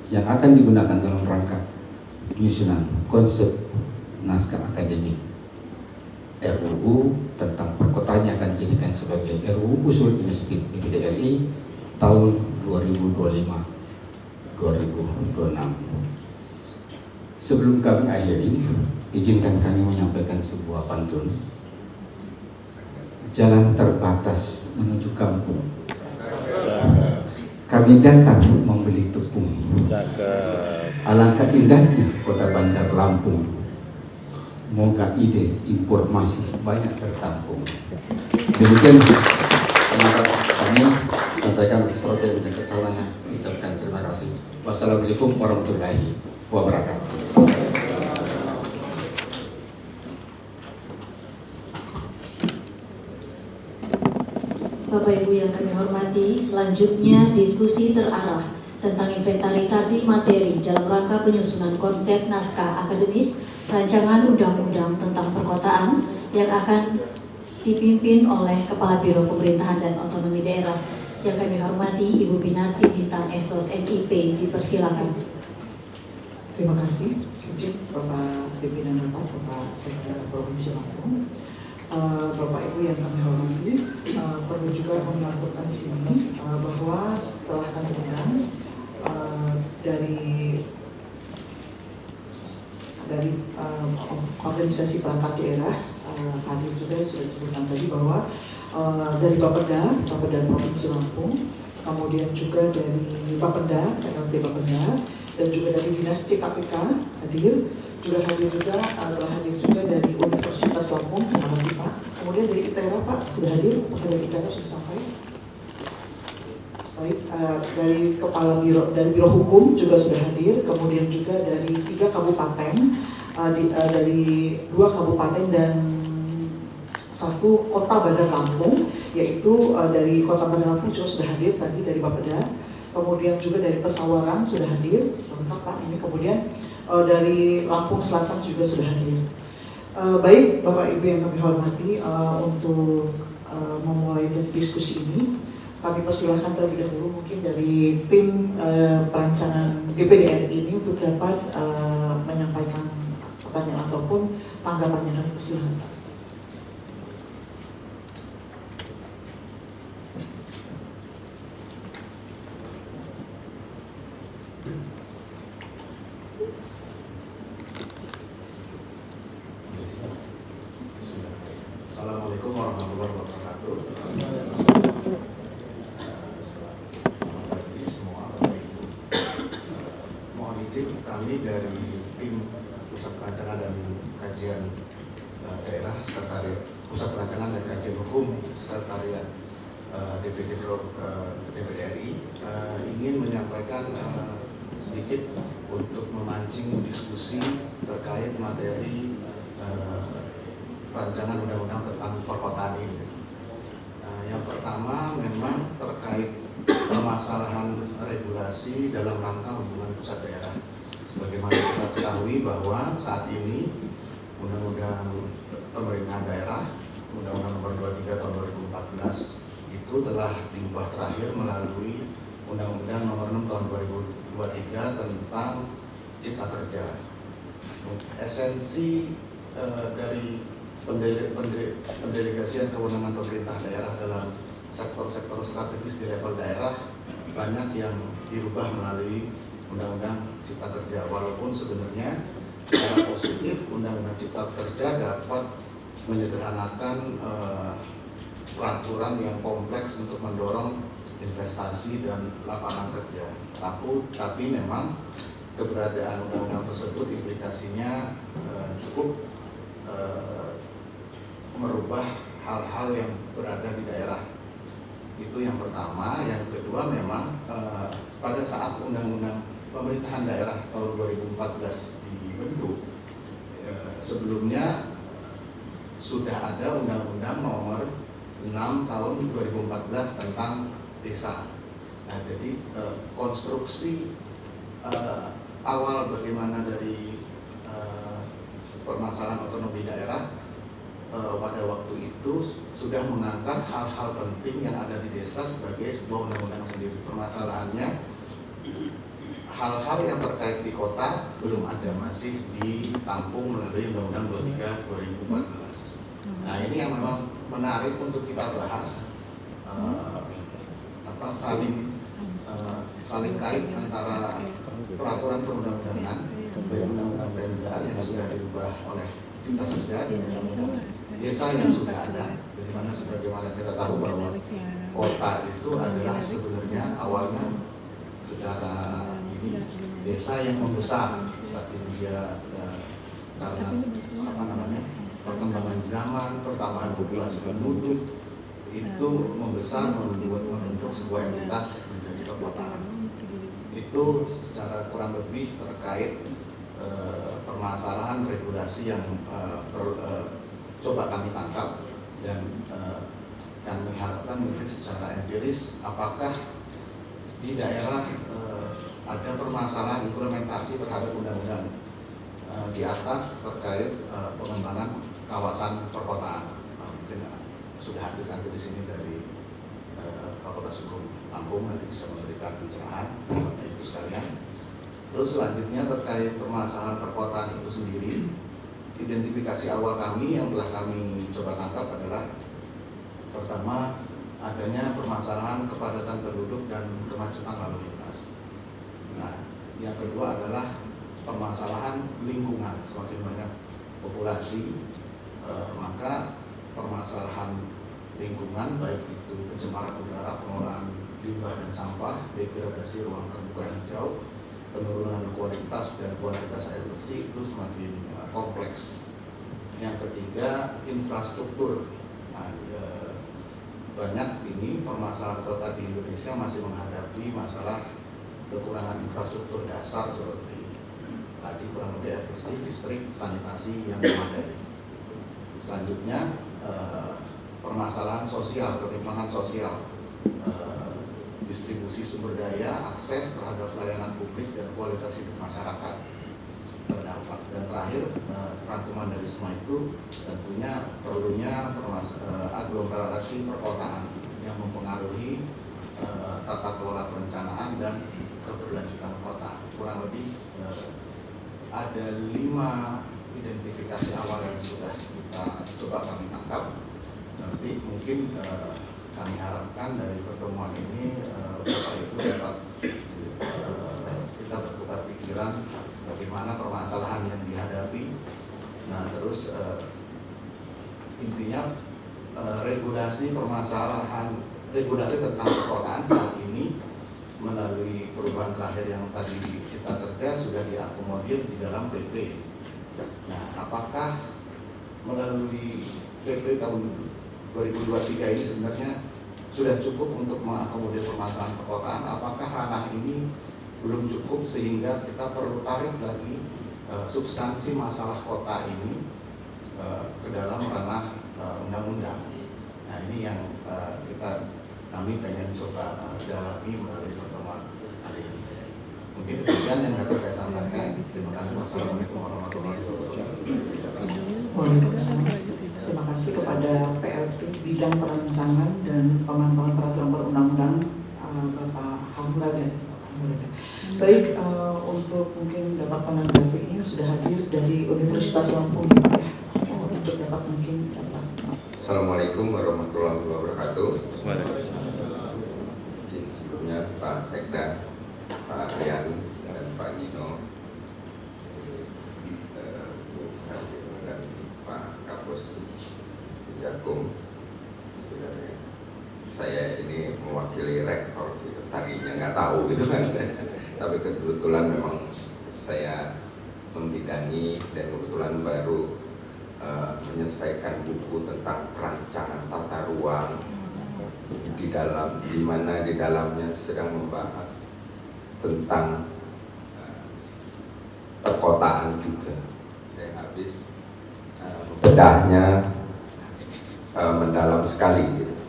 yang akan digunakan dalam rangka penyusunan konsep naskah akademik RUU tentang perkotaan yang akan dijadikan sebagai RUU usul inisiatif DPD RI tahun 2025-2026. Sebelum kami akhiri, izinkan kami menyampaikan sebuah pantun. Jalan terbatas menuju kampung, kami datang membeli tepung. Alangkah indahnya kota bandar Lampung, moga ide impor masih banyak tertampung. Demikian kami sampaikan seperti yang saya kesalahannya. Ucapkan terima kasih. Wassalamualaikum warahmatullahi wabarakatuh. Bapak Ibu yang kami hormati, selanjutnya diskusi terarah tentang inventarisasi materi dalam rangka penyusunan konsep naskah akademis rancangan undang-undang tentang perkotaan yang akan dipimpin oleh Kepala Biro Pemerintahan dan Otonomi Daerah. Yang kami hormati Ibu Binarti Bintang Esos MIP, dipersilakan. Terima kasih, izin Bapak Pimpinan Rapat, Bapak Sekda Provinsi Lampung, Bapak Ibu yang kami hormati, perlu juga kami laporkan di sini bahwa setelah kami undang dari organisasi perangkat daerah, tadi juga sudah disebutkan tadi bahwa dari Bapeda Provinsi Lampung, kemudian juga dari Bapeda, PLT Bapeda, dan juga dari Dinas CKPK hadir, telah hadir juga dari Universitas Lampung, terima kasih Pak. Kemudian dari ITERA Pak sudah hadir, apakah dari ITERA sudah sampai? Baik, dari Kepala Biro, dari Biro Hukum juga sudah hadir, kemudian juga dari 3 kabupaten, dari 2 kabupaten dan 1 kota Bandar Lampung, yaitu dari Kota Bandar Lampung juga sudah hadir tadi dari Bapeda. Kemudian juga dari Pesawaran sudah hadir, lengkap Pak ini. Kemudian dari Lampung Selatan juga sudah hadir. Baik Bapak Ibu yang kami hormati, untuk memulai dari diskusi ini, kami persilahkan terlebih dahulu mungkin dari tim perancangan DPD RI ini untuk dapat menyampaikan pertanyaan ataupun tanggapannya. Kami persilahkan. Assalamualaikum warahmatullahi wabarakatuh. Selamat pagi semua Bapak Ibu. Mohon izin kami dari tim Pusat Perancangan dan Kajian Daerah Sekretariat Pusat Perancangan dan Kajian Hukum Sekretariat DPD RI ingin menyampaikan sedikit untuk memancing diskusi terkait materi rancangan undang-undang tentang perkotaan ini. Yang pertama memang terkait permasalahan regulasi dalam rangka hubungan pusat daerah. Sebagaimana kita ketahui bahwa saat ini Undang-Undang Pemerintahan Daerah, Undang-Undang Nomor 23 Tahun 2014 itu telah diubah terakhir melalui Undang-Undang Nomor 6 Tahun 2023 tentang Cipta Kerja. Esensi dari pendelegasian kewenangan pemerintah daerah dalam sektor-sektor strategis di level daerah banyak yang dirubah melalui Undang-Undang Cipta Kerja, walaupun sebenarnya secara positif Undang-Undang Cipta Kerja dapat menyederhanakan peraturan yang kompleks untuk mendorong investasi dan lapangan kerja. Tapi memang keberadaan undang-undang tersebut implikasinya cukup merubah hal-hal yang berada di daerah. Itu yang pertama. Yang kedua memang pada saat Undang-Undang Pemerintahan Daerah tahun 2014 dibentuk, sebelumnya sudah ada Undang-Undang Nomor 6 Tahun 2014 tentang desa. Nah, jadi konstruksi awal bagaimana dari permasalahan otonomi daerah pada waktu itu sudah mengangkat hal-hal penting yang ada di desa sebagai sebuah undang-undang sendiri. Permasalahannya hal-hal yang terkait di kota belum ada, masih ditampung melalui Undang-Undang 23 2014. Nah, ini yang memang menarik untuk kita bahas, saling kait antara peraturan perundang-undangan, baik undang-undang PMDA yang sudah dirubah oleh Cipta Kerja dan undang-undang desa yang sudah ada. Bagaimana sebagaimana kita tahu bahwa kota itu adalah sebenarnya awalnya secara ini desa yang membesar, saat ini dia karena perkembangan zaman, pertambahan populasi penduduk itu membesar, membentuk sebuah entitas menjadi perkotaan. Itu secara kurang lebih terkait permasalahan regulasi yang coba kami tangkap, dan kami harapkan mungkin secara empiris apakah di daerah ada permasalahan implementasi terhadap undang-undang di atas terkait pengembangan kawasan perkotaan. Mungkin sudah hadir nanti di sini dari Fakultas Hukum Lampung, nanti bisa memberikan pencerahan itu sekalian. Terus selanjutnya terkait permasalahan perkotaan itu sendiri, identifikasi awal kami yang telah kami coba tangkap adalah pertama adanya permasalahan kepadatan penduduk dan kemacetan lalu lintas. Nah, yang kedua adalah permasalahan lingkungan, semakin banyak populasi, maka permasalahan lingkungan baik itu pencemaran udara, pengelolaan limbah dan sampah, degradasi ruang terbuka hijau, penurunan kualitas dan kuantitas air bersih itu semakin kompleks. Yang ketiga, infrastruktur. Nah, banyak ini permasalahan kota di Indonesia masih menghadapi masalah kekurangan infrastruktur dasar seperti tadi kurang lebih air bersih, listrik, sanitasi yang memadai. Selanjutnya permasalahan sosial, ketimpangan sosial, distribusi sumber daya, akses terhadap pelayanan publik dan kualitas hidup masyarakat terdampak. Dan terakhir rangkuman dari semua itu tentunya perlunya aglomerasi perkotaan yang mempengaruhi tata kelola perencanaan dan keberlanjutan kota. Kurang lebih ada 5 identifikasi awal yang sudah kita coba kami tangkap. Nanti mungkin kami harapkan dari pertemuan ini Bapak Ibu dapat kita bertukar pikiran bagaimana permasalahan yang dihadapi. Nah, terus intinya regulasi permasalahan, regulasi tentang perkotaan saat ini melalui perubahan terakhir yang tadi di Cipta Kerja sudah diakomodir di dalam PP. Nah, apakah melalui PP tahun 2023 ini sebenarnya sudah cukup untuk mengakomodir permasalahan perkotaan? Apakah ranah ini belum cukup sehingga kita perlu tarik lagi substansi masalah kota ini ke dalam ranah undang-undang? Nah, ini yang kami pengen coba dalami melalui pertemuan hari ini. Mungkin demikian yang dapat saya sampaikan. Terima kasih. Wassalamualaikum warahmatullahi wabarakatuh. Terima kasih kepada PLT Bidang Perencanaan dan Pemantauan Peraturan Perundang-Undangan Bapak Hamuraden. Baik, untuk mungkin dapat menanggapi ini sudah hadir dari Universitas Lampung ya. Untuk dapat mungkin dapat. Assalamualaikum warahmatullahi wabarakatuh. Sebelumnya Pak Sekda, Pak Rian dan Pak Gino, dan Pak Kapus Jagung. Sebenarnya saya ini mewakili rektor, gitu. Tadinya nggak tahu gitu kan, tapi kebetulan memang saya membidangi dan kebetulan baru menyelesaikan buku tentang perancangan tata ruang di mana di dalamnya sedang membahas tentang perkotaan juga. Saya habis bedahnya mendalam sekali gitu.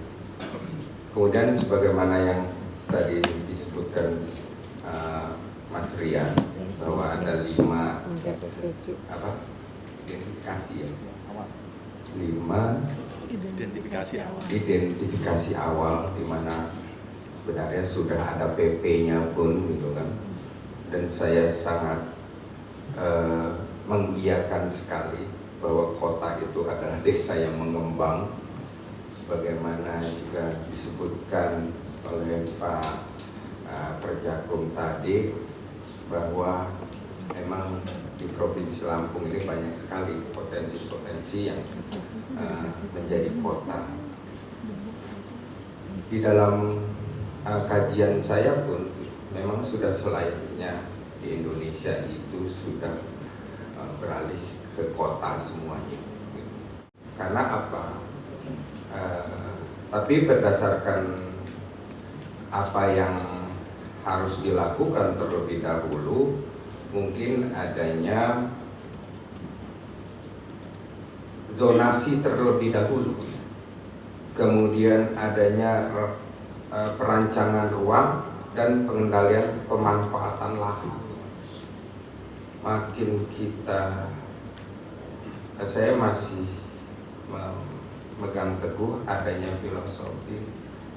Kemudian sebagaimana yang tadi disebutkan Mas Rian bahwa ada 5 identifikasi ya, 5 identifikasi awal di mana sebenarnya sudah ada PP-nya pun gitu kan, dan saya sangat mengiyakan sekali bahwa kota itu adalah desa yang mengembang sebagaimana juga disebutkan oleh Pak Perjagung tadi bahwa memang di Provinsi Lampung ini banyak sekali potensi-potensi yang menjadi kota. Di dalam kajian saya pun memang sudah selayaknya di Indonesia itu sudah beralih ke kota semuanya. Karena apa? Tapi berdasarkan apa yang harus dilakukan terlebih dahulu, mungkin adanya zonasi terlebih dahulu kemudian adanya perancangan ruang dan pengendalian pemanfaatan lahan. Makin saya masih memegang teguh adanya filosofi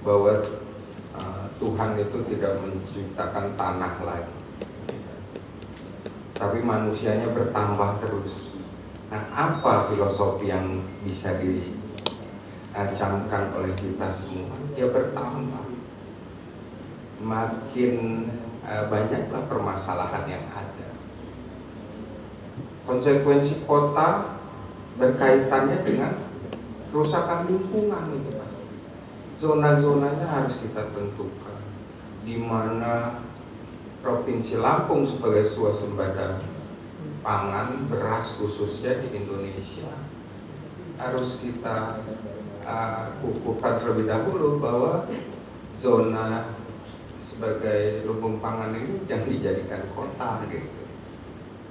bahwa Tuhan itu tidak menciptakan tanah lagi, tapi manusianya bertambah terus. Nah, apa filosofi yang bisa dicamkan oleh kita semua? Ya bertambah. Makin banyaklah permasalahan yang ada. Konsekuensi kota berkaitannya dengan kerusakan lingkungan itu pasti. Zona-zonanya harus kita tentukan, di mana Provinsi Lampung sebagai swasembada pangan beras khususnya di Indonesia harus kita kukuhkan terlebih dahulu bahwa zona sebagai lumbung pangan ini jangan dijadikan kota gitu.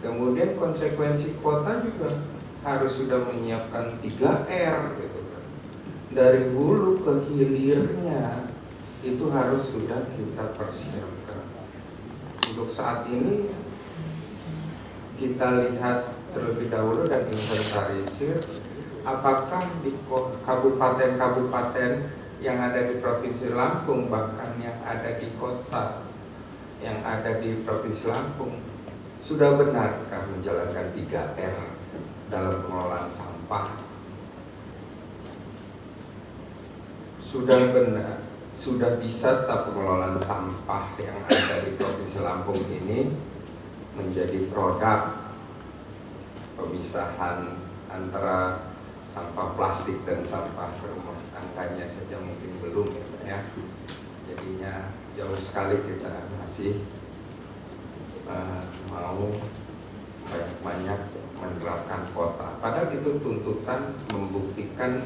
Kemudian konsekuensi kota juga harus sudah menyiapkan 3R gitu kan. Dari hulu ke hilirnya itu harus sudah kita persiapkan. Untuk saat ini kita lihat terlebih dahulu dan inventarisir apakah di kabupaten-kabupaten yang ada di Provinsi Lampung, bahkan yang ada di kota yang ada di Provinsi Lampung, sudah benarkah menjalankan 3R dalam pengelolaan sampah? Sudah benar, sudah bisa tak pengelolaan sampah yang ada di Provinsi Lampung ini menjadi produk pemisahan antara sampah plastik dan sampah rumah tangganya saja mungkin belum ya. Jadinya jauh sekali kita masih mau banyak menerapkan kota. Padahal itu tuntutan membuktikan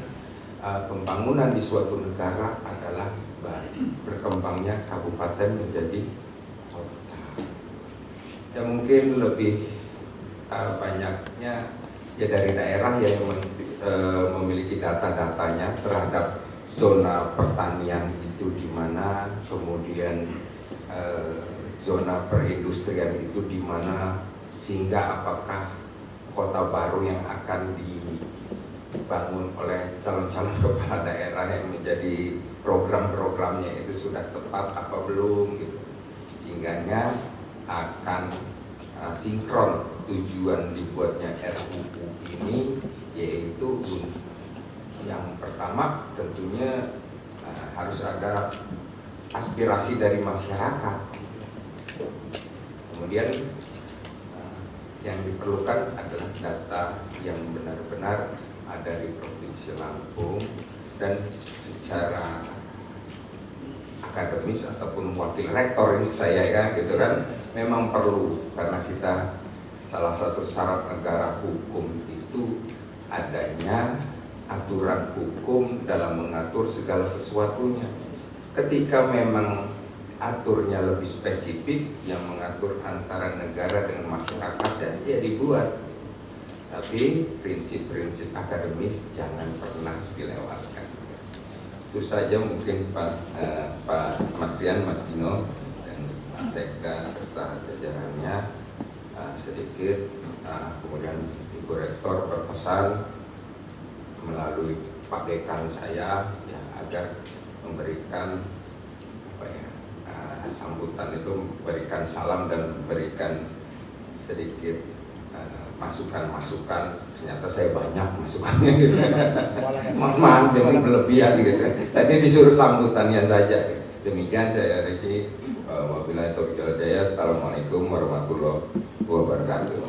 pembangunan di suatu negara adalah berkembangnya kabupaten menjadi kota. Ya mungkin lebih banyaknya ya dari daerah yang memiliki data-datanya terhadap zona pertanian itu di mana, kemudian zona perindustrian itu di mana, sehingga apakah kota baru yang akan dibangun oleh calon-calon kepala daerah yang menjadi program-programnya itu sudah tepat apa belum gitu, sehingganya akan sinkron tujuan dibuatnya RUU ini, yaitu yang pertama tentunya harus ada aspirasi dari masyarakat. Kemudian yang diperlukan adalah data yang benar-benar ada di Provinsi Lampung, dan secara akademis ataupun wakil rektor ini saya kan gitu kan, memang perlu, karena kita salah satu syarat negara hukum itu adanya aturan hukum dalam mengatur segala sesuatunya. Ketika memang aturnya lebih spesifik yang mengatur antara negara dengan masyarakat, ya dibuat. Tapi prinsip-prinsip akademis jangan pernah dilewatkan. Itu saja mungkin Pak Mas Rian, Mas Dino, dan Pak Sekda serta jajarannya sedikit. Kemudian Ibu Rektor berpesan melalui Pak Dekan saya ya, agar memberikan sambutan itu, memberikan salam dan memberikan sedikit masukan-masukan. Ternyata saya banyak masukannya gitu. Maaf yang berlebihan gitu. Tadi disuruh sambutannya saja. Demikian saya Riki. Wabillahi taufiq wal hidayah. Assalamualaikum warahmatullahi wabarakatuh.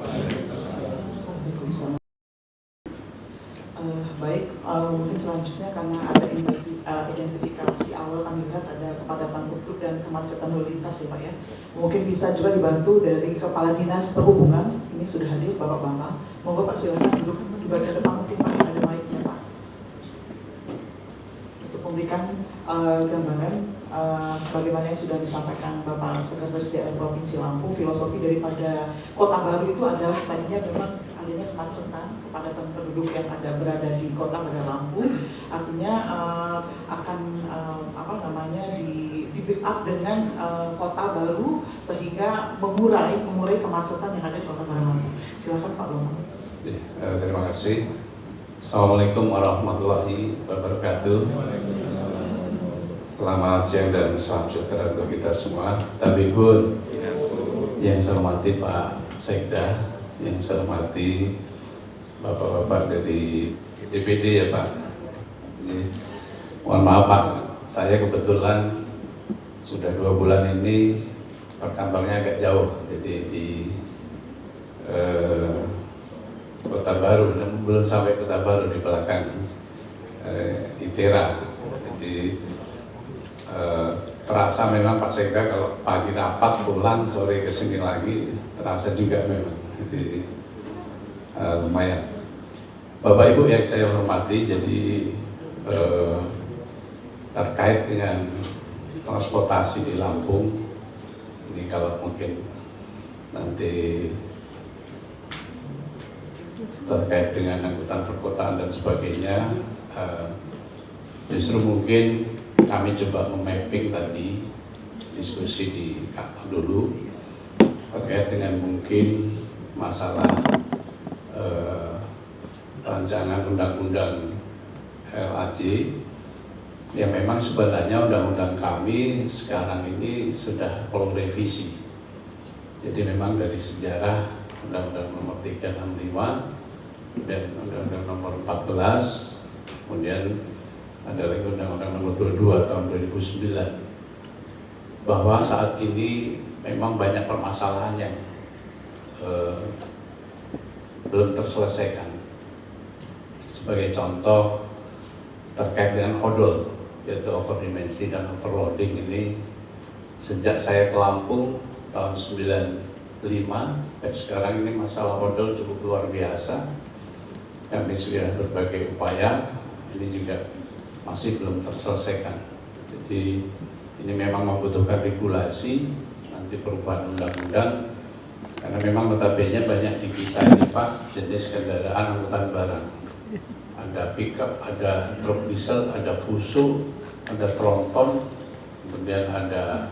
Baik, mungkin selanjutnya karena ada identifikasi awal kami lihat ada kepadatan penduduk dan kemacetan lalu lintas ya Pak ya. Mungkin bisa juga dibantu dari Kepala Dinas Perhubungan, ini sudah hadir Bapak Bambang. Monggo Pak, silakan duduk di bagian depan mungkin Pak, ada mic-nya Pak. Untuk memberikan gambaran sebagaimana yang sudah disampaikan Bapak Sekretaris Daerah Provinsi Lampung, filosofi daripada Kota Baru itu adalah tadinya memang adanya kemacetan, kepadatan penduduk yang berada di kota Bandar Lampung, artinya akan di build up dengan kota baru sehingga mengurai kemacetan yang ada di kota Bandar Lampung. Silakan Pak Bambang. Terima kasih. Assalamualaikum warahmatullahi wabarakatuh. Selamat siang dan salam sejahtera untuk kita semua. Tabibun, yang saya hormati Pak Sekda, yang saya hormati Bapak-bapak dari DPD ya Pak. Mohon maaf Pak, saya kebetulan sudah 2 bulan ini perkantornya agak jauh, jadi di Kota Baru, belum sampai Kota Baru, di belakang ITERA. Jadi terasa memang Pak Sekda kalau pagi rapat pulang, sore kesini lagi, terasa juga memang. Jadi lumayan. Bapak Ibu yang saya hormati, jadi terkait dengan transportasi di Lampung, ini kalau mungkin nanti terkait dengan angkutan perkotaan dan sebagainya, justru mungkin kami coba memapping tadi diskusi di kantor dulu terkait dengan mungkin masalah rancangan undang-undang LAJ yang memang sebenarnya undang-undang kami sekarang ini sudah perlu revisi. Jadi memang dari sejarah Undang-Undang Nomor 365 dan Undang-Undang Nomor 14, kemudian ada lagi Undang-Undang Nomor 22 tahun 2009, bahwa saat ini memang banyak permasalahan yang belum terselesaikan. Sebagai contoh terkait dengan odol, yaitu overdimensi dan overloading ini, sejak saya ke Lampung tahun 95, dan sekarang ini masalah odol cukup luar biasa. Kami sudah berbagai upaya, ini juga masih belum terselesaikan. Jadi ini memang membutuhkan regulasi, nanti perubahan undang-undang, karena memang notabene banyak di kita ini Pak jenis kendaraan angkutan barang. Ada pickup, ada truk diesel, ada fuso, ada tronton, kemudian ada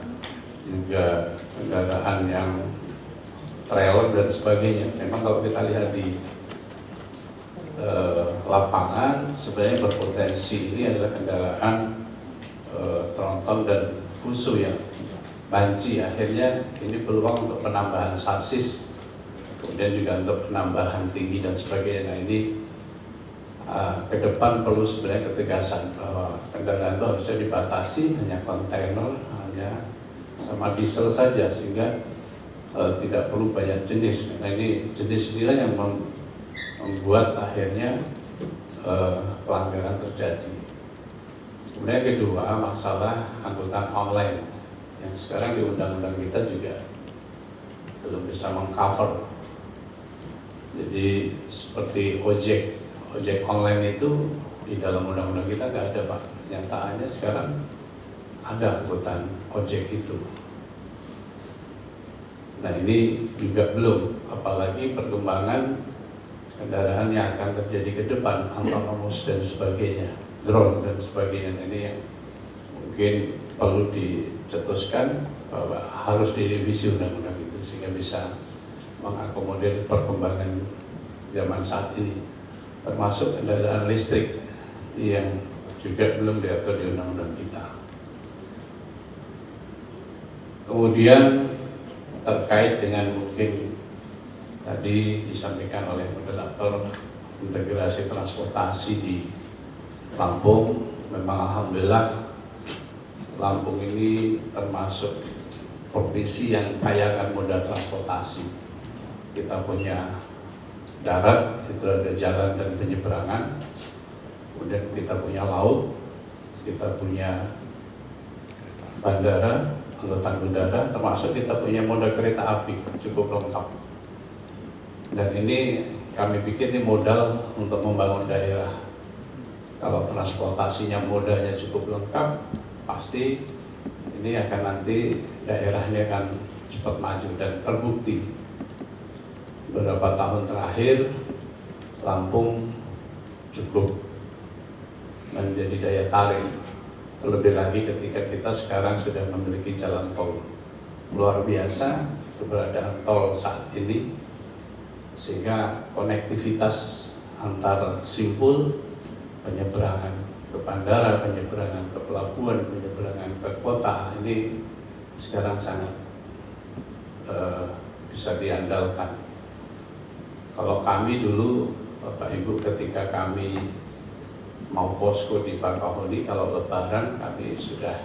juga kendaraan yang trailer dan sebagainya. Memang kalau kita lihat di lapangan sebenarnya berpotensi ini adalah kendaraan tronton dan fuso yang banci. Akhirnya ini peluang untuk penambahan sasis, kemudian juga untuk penambahan tinggi dan sebagainya. Nah ini ke depan perlu sebenarnya ketegasan bahwa kendaraan itu harusnya dibatasi hanya kontainer, hanya sama diesel saja, sehingga tidak perlu banyak jenis. Nah ini jenis inilah yang membuat akhirnya pelanggaran terjadi. Kemudian kedua, masalah angkutan online yang sekarang di undang-undang kita juga belum bisa mengcover. Jadi seperti ojek online itu di dalam undang-undang kita nggak ada Pak. Nyataannya sekarang ada angkutan ojek itu. Nah ini juga belum, apalagi perkembangan kendaraan yang akan terjadi ke depan, autonomous dan sebagainya, drone dan sebagainya. Ini yang mungkin perlu dicetuskan bahwa harus direvisi undang-undang itu sehingga bisa mengakomodir perkembangan zaman saat ini, termasuk kendaraan listrik yang juga belum diatur di undang-undang kita. Kemudian terkait dengan mungkin tadi disampaikan oleh moderator integrasi transportasi di Lampung, memang alhamdulillah Lampung ini termasuk provinsi yang kaya akan moda transportasi. Kita punya darat, itu ada jalan dan penyeberangan, kemudian kita punya laut, kita punya bandara, angkutan udara, termasuk kita punya moda kereta api cukup lengkap. Dan ini kami pikir ini modal untuk membangun daerah. Kalau transportasinya modalnya cukup lengkap, pasti ini akan nanti daerahnya akan cepat maju. Dan terbukti beberapa tahun terakhir Lampung cukup menjadi daya tarik, terlebih lagi ketika kita sekarang sudah memiliki jalan tol luar biasa, keberadaan tol saat ini, sehingga konektivitas antar simpul, penyeberangan ke bandara, penyeberangan ke pelabuhan, penyeberangan ke kota ini sekarang sangat bisa diandalkan. Kalau kami dulu, Bapak Ibu, ketika kami mau posko di Bakauheni, kalau lebaran kami sudah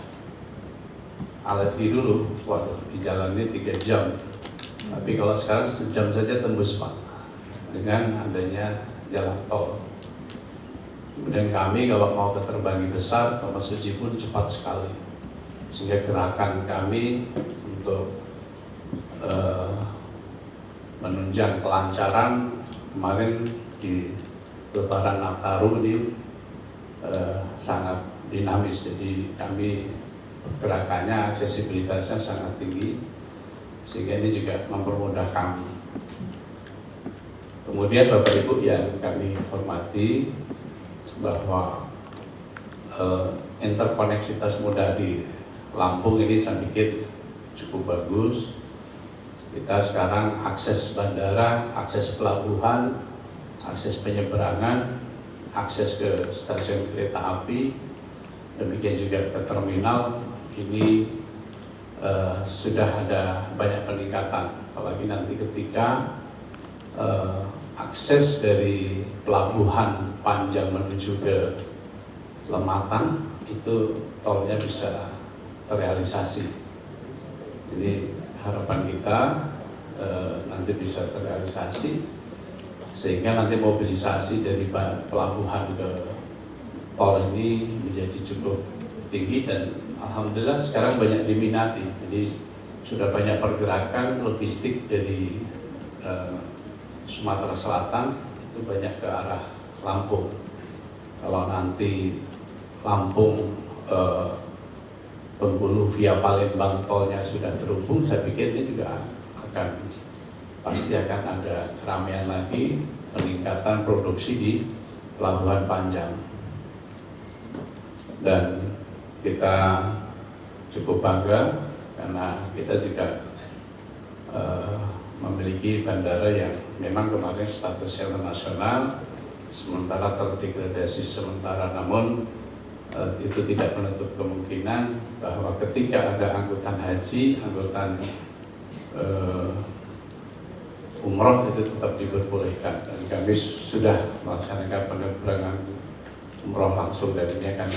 alergi dulu, waduh di jalan ini 3 jam. Tapi kalau sekarang sejam saja tembus Pak, dengan adanya jalan tol. Kemudian kami kalau mau ke Terbanggi Besar, ke Mesuji pun cepat sekali. Sehingga gerakan kami untuk menunjang kelancaran kemarin di Lebaran Nataru ini sangat dinamis. Jadi kami gerakannya, aksesibilitasnya sangat tinggi, sehingga ini juga mempermudah kami. Kemudian Bapak Ibu yang kami hormati, bahwa interkoneksitas mudah di Lampung ini saya pikir cukup bagus. Kita sekarang akses bandara, akses pelabuhan, akses penyeberangan, akses ke stasiun kereta api, demikian juga ke terminal, ini sudah ada banyak peningkatan. Apalagi nanti ketika akses dari pelabuhan Panjang menuju ke Lematang, itu tolnya bisa terrealisasi. Jadi harapan kita nanti bisa terrealisasi, sehingga nanti mobilisasi dari pelabuhan ke tol ini menjadi cukup tinggi, dan alhamdulillah sekarang banyak diminati. Jadi sudah banyak pergerakan logistik dari Sumatera Selatan itu banyak ke arah Lampung. Kalau nanti Lampung Bengkulu via Palembang tolnya sudah terhubung, saya pikir ini juga pasti akan ada keramaian lagi, peningkatan produksi di Pelabuhan Panjang. Dan kita cukup bangga karena kita juga memiliki bandara yang memang kemarin statusnya nasional, sementara terdegradasi sementara, namun itu tidak menutup kemungkinan bahwa ketika ada angkutan haji, angkutan umroh itu tetap diperbolehkan, dan kami sudah melaksanakan penerbangan umroh langsung, dan ini akan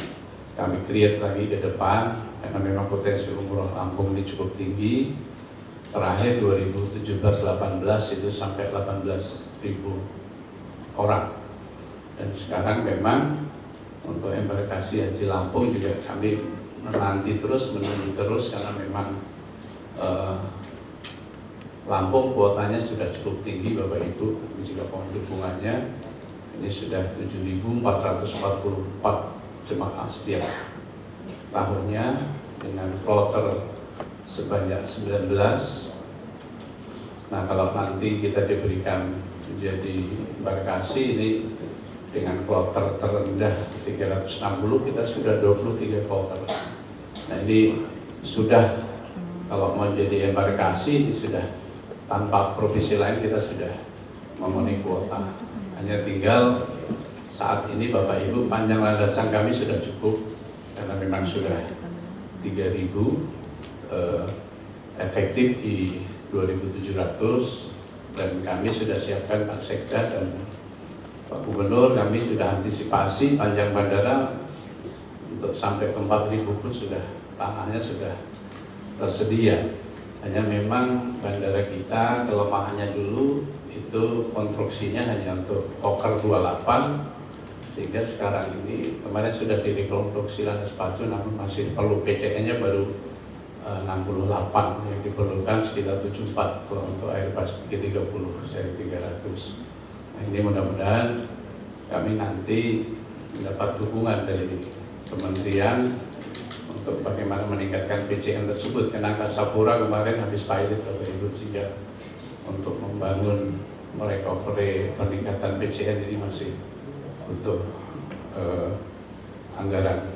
kami create lagi ke depan karena memang potensi umroh Lampung ini cukup tinggi. Terakhir 2017-18 itu sampai 18.000 orang, dan sekarang memang untuk embarkasi haji Lampung juga kami menanti terus, menunggu terus, karena memang Lampung kuotanya sudah cukup tinggi Bapak Ibu. Ini juga pohon dukungannya, ini sudah 7.444 jemaah setiap tahunnya, dengan kloter sebanyak 19. Nah, kalau nanti kita diberikan menjadi embarkasi ini dengan kloter terendah 360, kita sudah 23 kloter. Nah, ini sudah, kalau mau jadi embarkasi sudah tanpa provinsi lain kita sudah memenuhi kuota. Hanya tinggal saat ini Bapak Ibu panjang landasan kami sudah cukup, karena memang sudah 3.000, efektif di 2.700, dan kami sudah siapkan Pak Sekda dan Pak Gubernur, kami sudah antisipasi panjang bandara untuk sampai ke 4.000 pun sudah, tanahnya sudah tersedia. Hanya memang bandara kita kelemahannya dulu itu konstruksinya hanya untuk Fokker 28, sehingga sekarang ini kemarin sudah direkonstruksi landas pacu, namun masih perlu PCN-nya baru 68, yang diperlukan sekitar 74 kalau untuk Airbus 330 seri 300. Nah, ini mudah-mudahan kami nanti mendapat dukungan dari kementerian untuk bagaimana meningkatkan PCN tersebut, karena Angkasa Pura kemarin habis pilot Bapak Ibu juga untuk membangun merecovery peningkatan PCN ini masih butuh anggaran.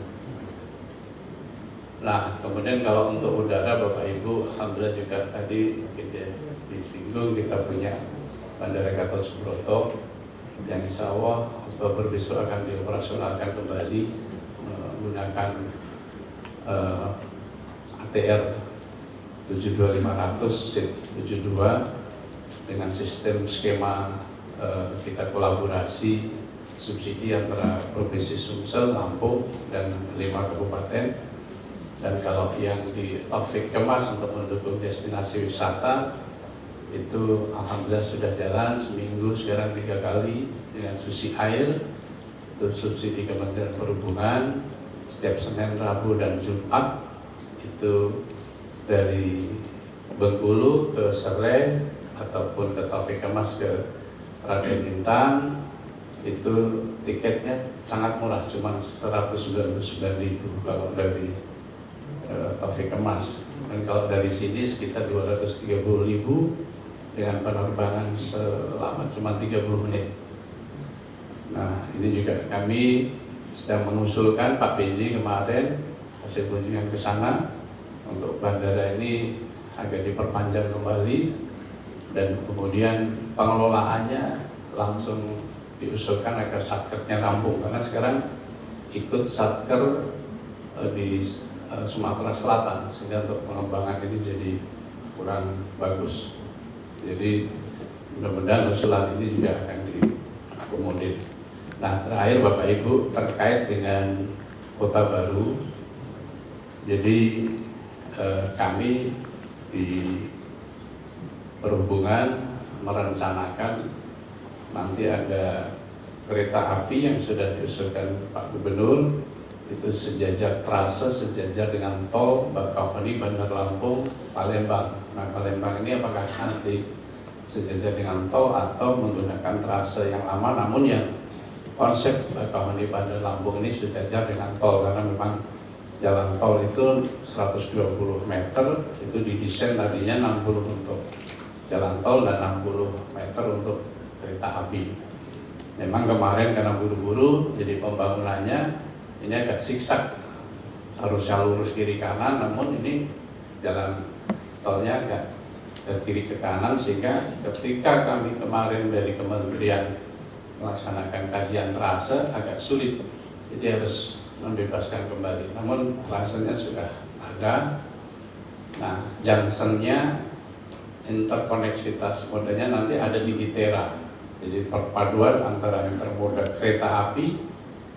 Nah, kemudian kalau untuk udara, Bapak Ibu, alhamdulillah juga tadi kita disinggung, kita punya Bandara Gatot Subroto yang insya Allah Oktober besok akan dioperasionalkan kembali menggunakan ATR 72500 SIT 72 dengan sistem skema kita kolaborasi subsidi antara Provinsi Sumsel, Lampung, dan 5 kabupaten. Dan kalau yang di Taufik Kemas untuk mendukung destinasi wisata itu alhamdulillah sudah jalan seminggu, sekarang 3 kali dengan Susi Air, itu subsidi Kementerian Perhubungan setiap Senin, Rabu, dan Jumat, itu dari Bengkulu ke Sere ataupun ke Taufik Kemas ke Raden Intan, itu tiketnya sangat murah, cuma 199.000 kalau dari Taufik Kemas, dan kalau dari sini sekitar 230.000 dengan penerbangan selama cuma 30 menit. Nah, ini juga kami sedang mengusulkan Pak PJ kemarin hasil kunjungan ke sana untuk bandara ini agak diperpanjang kembali, dan kemudian pengelolaannya langsung diusulkan agar satkernya rampung, karena sekarang ikut satker di Sumatera Selatan, sehingga untuk pengembangan ini jadi kurang bagus. Jadi mudah-mudahan usulan ini juga akan diakomodir. Nah, terakhir Bapak Ibu, terkait dengan Kota Baru, jadi kami di Perhubungan merencanakan nanti ada kereta api yang sudah diusulkan Pak Gubernur, itu sejajar trase, sejajar dengan tol Bakauheni, Bandar Lampung, Palembang. Nah, Palembang ini apakah nanti sejajar dengan tol atau menggunakan trase yang lama, namun yang konsep Bakauheni, Bandar Lampung ini sejajar dengan tol, karena memang jalan tol itu 120 meter, itu didesain tadinya 60 untuk jalan tol dan 60 meter untuk kereta api. Memang kemarin karena buru-buru, jadi pembangunannya ini agak zigzag, harusnya lurus kiri kanan, namun ini jalan tolnya agak dari kiri ke kanan, sehingga ketika kami kemarin dari Kementerian melaksanakan kajian trase agak sulit, jadi harus membebaskan kembali. Namun trasenya sudah ada. Nah, junctionnya, interkoneksitas modanya nanti ada di ITERA, jadi perpaduan antara intermoda kereta api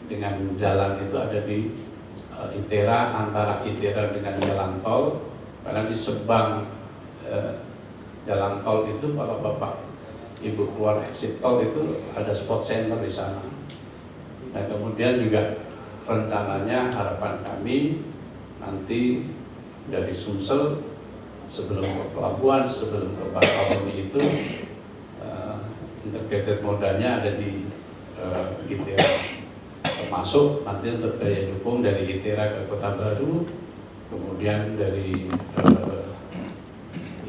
dengan jalan itu ada di ITERA, antara ITERA dengan jalan tol, karena di Sebang jalan tol itu kalau Bapak Ibu keluar exit tol itu ada spot center di sana. Nah, kemudian juga rencananya harapan kami nanti dari Sumsel sebelum ke pelabuhan, sebelum ke Bakauheni itu integrated modanya ada di ITERA. Termasuk nanti untuk daya dukung dari ITERA ke Kota Baru, kemudian dari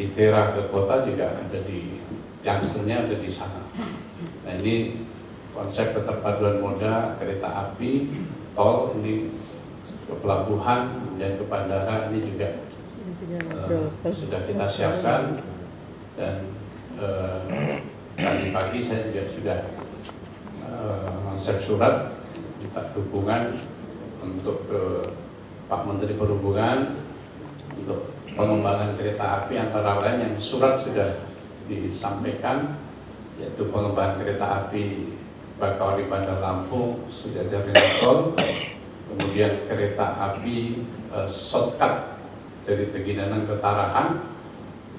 ITERA ke kota juga ada di junctionnya, ada di sana. Nah, ini konsep keterpaduan moda kereta api, tol ini ke pelabuhan, kemudian ke bandara ini juga sudah kita siapkan, dan tadi pagi saya juga sudah konsep surat minta dukungan untuk ke Pak Menteri Perhubungan untuk pengembangan kereta api, antara lain yang surat sudah disampaikan, yaitu pengembangan kereta api Bakauheni Bandar Lampung sejajar dengan tol, kemudian kereta api shortcut dari Teginanang ke Tarahan,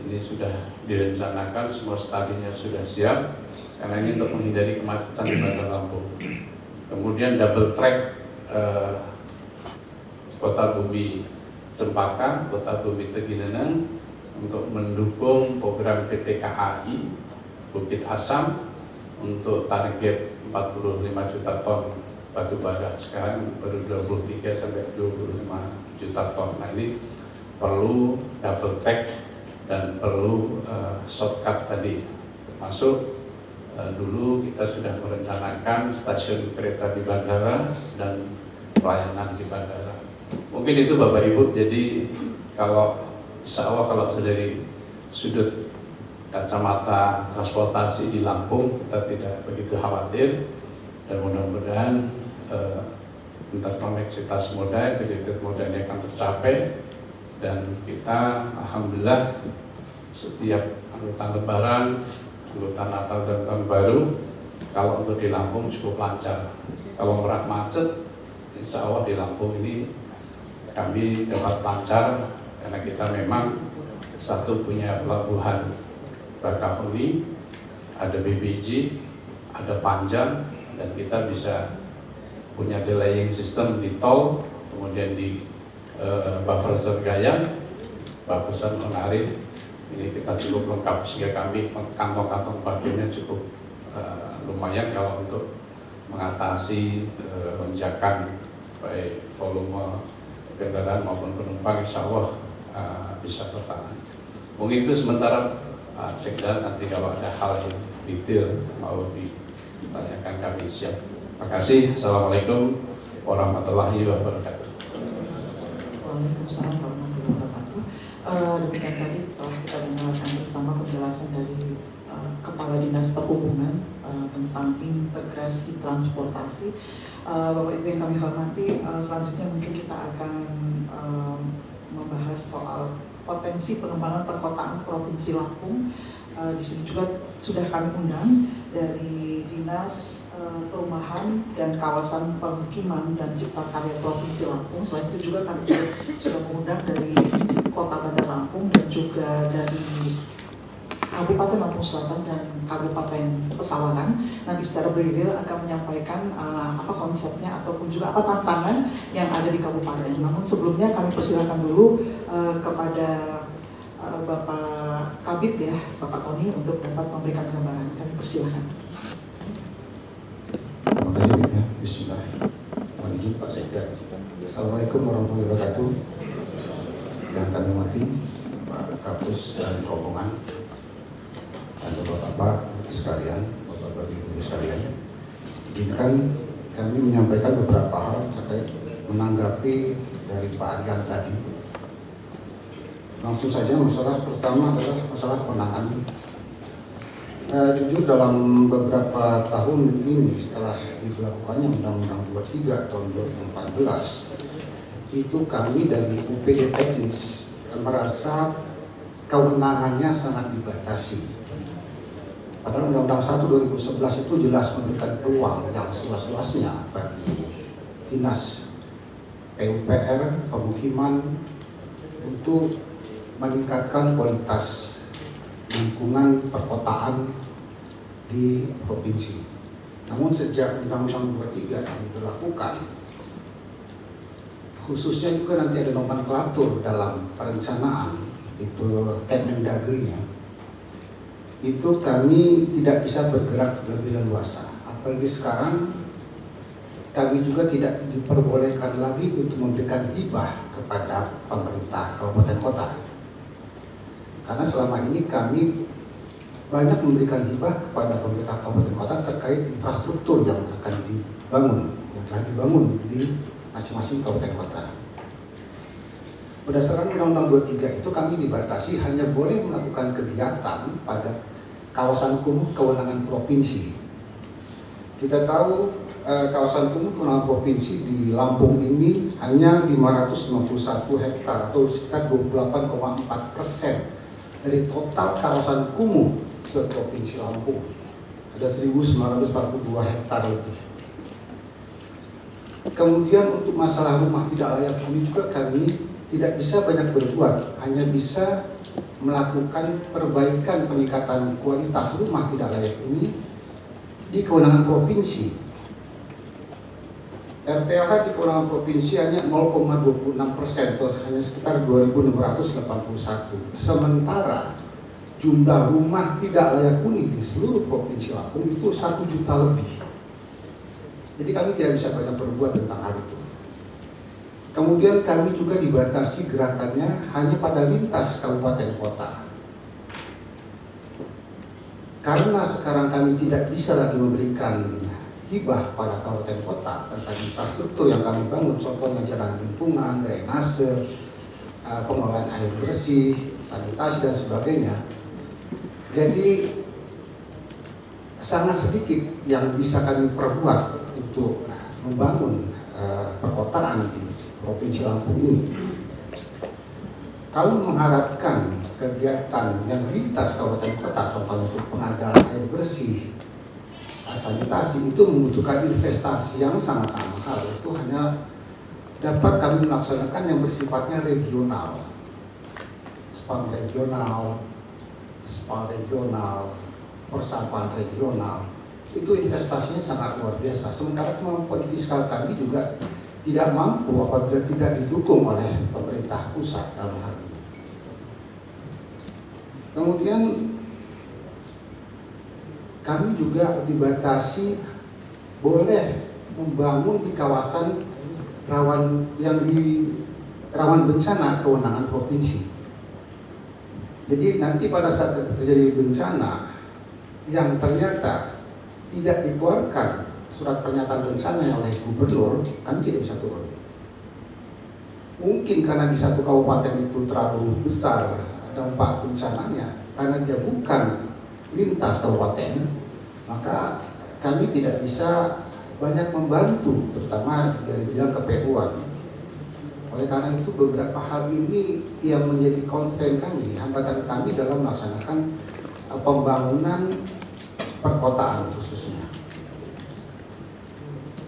ini sudah direncanakan, semua stadinya sudah siap, karena ini untuk menghindari kemacetan di Bandar Lampung. Kemudian double track Kota Bumi Cempaka, Kota Bumi Teginanang untuk mendukung program PT KAI Bukit Asam untuk target 45 juta ton batu bara, sekarang baru 23 sampai 25 juta ton. Nah, ini perlu double track dan perlu shortcut tadi, termasuk dulu kita sudah merencanakan stasiun kereta di bandara dan pelayanan di bandara. Mungkin itu Bapak Ibu, jadi kalau insya Allah kalau dari sudut kacamata transportasi di Lampung kita tidak begitu khawatir, dan mudah-mudahan interkoneksitas moda, integrated moda ini akan tercapai, dan kita alhamdulillah setiap angkutan lebaran, angkutan Natal dan Tahun Baru, kalau untuk di Lampung cukup lancar. Kalau Merak macet, insya Allah di Lampung ini kami dapat lancar, karena kita memang satu punya pelabuhan Bakahuni, ada BBJ, ada Panjang, dan kita bisa punya delaying system di tol, kemudian di buffer zone Gayam, Bagusan Mengarit. Ini kita cukup lengkap sehingga kami kantong-kantong parkirnya cukup lumayan kalau untuk mengatasi lonjakan baik volume kendaraan maupun penumpang, insya Allah bisa tertahan. Mungkin itu sementara Sekda, nanti kalau ada hal yang detail mau ditanyakan kami siap. Terima kasih. Assalamualaikum warahmatullahi wabarakatuh. Waalaikumsalam warahmatullahi wabarakatuh. Demikian tadi telah kita dengarkan bersama penjelasan dari Kepala Dinas Perhubungan tentang integrasi transportasi. Bapak Ibu yang kami hormati, selanjutnya mungkin kita akan membahas soal potensi pengembangan perkotaan Provinsi Lampung. Di sini juga sudah kami undang dari Dinas Perumahan dan Kawasan Permukiman dan Cipta Karya Provinsi Lampung. Selain itu juga kami sudah mengundang dari Kota Bandar Lampung dan juga dari Kabupaten Lampung Selatan dan Kabupaten Pesawaran. Nanti secara bergilir akan menyampaikan apa konsepnya ataupun juga apa tantangan yang ada di kabupaten. Namun sebelumnya kami persilakan dulu kepada Bapak Kabid ya, Bapak Tony, untuk dapat memberikan gambaran. Kami persilakan. Terima kasih ya. Bismillahirrahmanirrahim. Pak Sekda. Assalamualaikum warahmatullahi wabarakatuh. Yang kami hormati Pak Kapus dan rombongan, dan Bapak-bapak sekalian, Bapak-bapak Ibu sekalian, izinkan kami menyampaikan beberapa hal terkait menanggapi dari Pak Aryan tadi. Langsung saja, masalah pertama adalah masalah kewenangan. Jujur dalam beberapa tahun ini setelah diberlakukannya Undang-Undang 23 tahun 2014, itu kami dari UPD Teknis merasa kewenangannya sangat dibatasi. Padahal Undang-Undang 1 2011 itu jelas memberikan peluang yang seluas-luasnya bagi Dinas PUPR, Pemukiman untuk meningkatkan kualitas lingkungan perkotaan di provinsi. Namun sejak Undang-Undang 23 diberlakukan, khususnya juga nanti ada nomenklatur dalam perencanaan, itu Kemendagri-nya, itu kami tidak bisa bergerak lebih leluasa. Apalagi sekarang kami juga tidak diperbolehkan lagi untuk memberikan hibah kepada pemerintah kabupaten kota. Karena selama ini kami banyak memberikan hibah kepada pemerintah kabupaten kota terkait infrastruktur yang akan dibangun, yang telah dibangun di masing-masing kabupaten kota. Berdasarkan Undang-Undang 23 itu kami dibatasi hanya boleh melakukan kegiatan pada kawasan kumuh kewenangan provinsi. Kita tahu kawasan kumuh kewenangan provinsi di Lampung ini hanya 591 hektar atau sekitar 28,4% dari total kawasan kumuh se-Provinsi Lampung. Ada 1.942 hektar lebih. Kemudian untuk masalah rumah tidak layak huni juga kami tidak bisa banyak berbuat, hanya bisa melakukan perbaikan peningkatan kualitas rumah tidak layak huni di kewenangan provinsi. RPH di kewenangan provinsi hanya 0,26%, hanya sekitar 2.681. Sementara jumlah rumah tidak layak huni di seluruh provinsi Lampung itu 1 juta lebih. Jadi kami tidak bisa banyak berbuat tentang hal itu. Kemudian kami juga dibatasi gerakannya hanya pada lintas kabupaten kota. karena sekarang kami tidak bisa lagi memberikan hibah pada kabupaten kota tentang infrastruktur yang kami bangun, contohnya jalan lingkungan, drainase, pengelolaan air bersih, sanitasi dan sebagainya. Jadi sangat sedikit yang bisa kami perbuat untuk membangun perkotaan di Provinsi Lampung ini. Kalau mengharapkan kegiatan yang lintas kabupaten kota, contohnya untuk pengadaan air bersih, sanitasi, itu membutuhkan investasi yang sangat-sangat mahal. Itu hanya dapat kami melaksanakan yang bersifatnya regional, spam regional, persampahan regional. Itu investasinya sangat luar biasa. Sementara kemampuan fiskal kami juga tidak mampu apabila tidak didukung oleh pemerintah pusat dalam hal ini. Kemudian kami juga dibatasi boleh membangun di kawasan rawan bencana kewenangan provinsi. Jadi nanti pada saat terjadi bencana yang ternyata tidak dikeluarkan surat pernyataan bencana oleh gubernur, kami tidak bisa turun. Mungkin karena di satu kabupaten itu terlalu besar dampak bencananya, karena dia bukan lintas kabupaten, maka kami tidak bisa banyak membantu, terutama dari bidang kePU-an. Oleh karena itu beberapa hal ini yang menjadi constraint kami, hambatan kami dalam melaksanakan pembangunan perkotaan khususnya.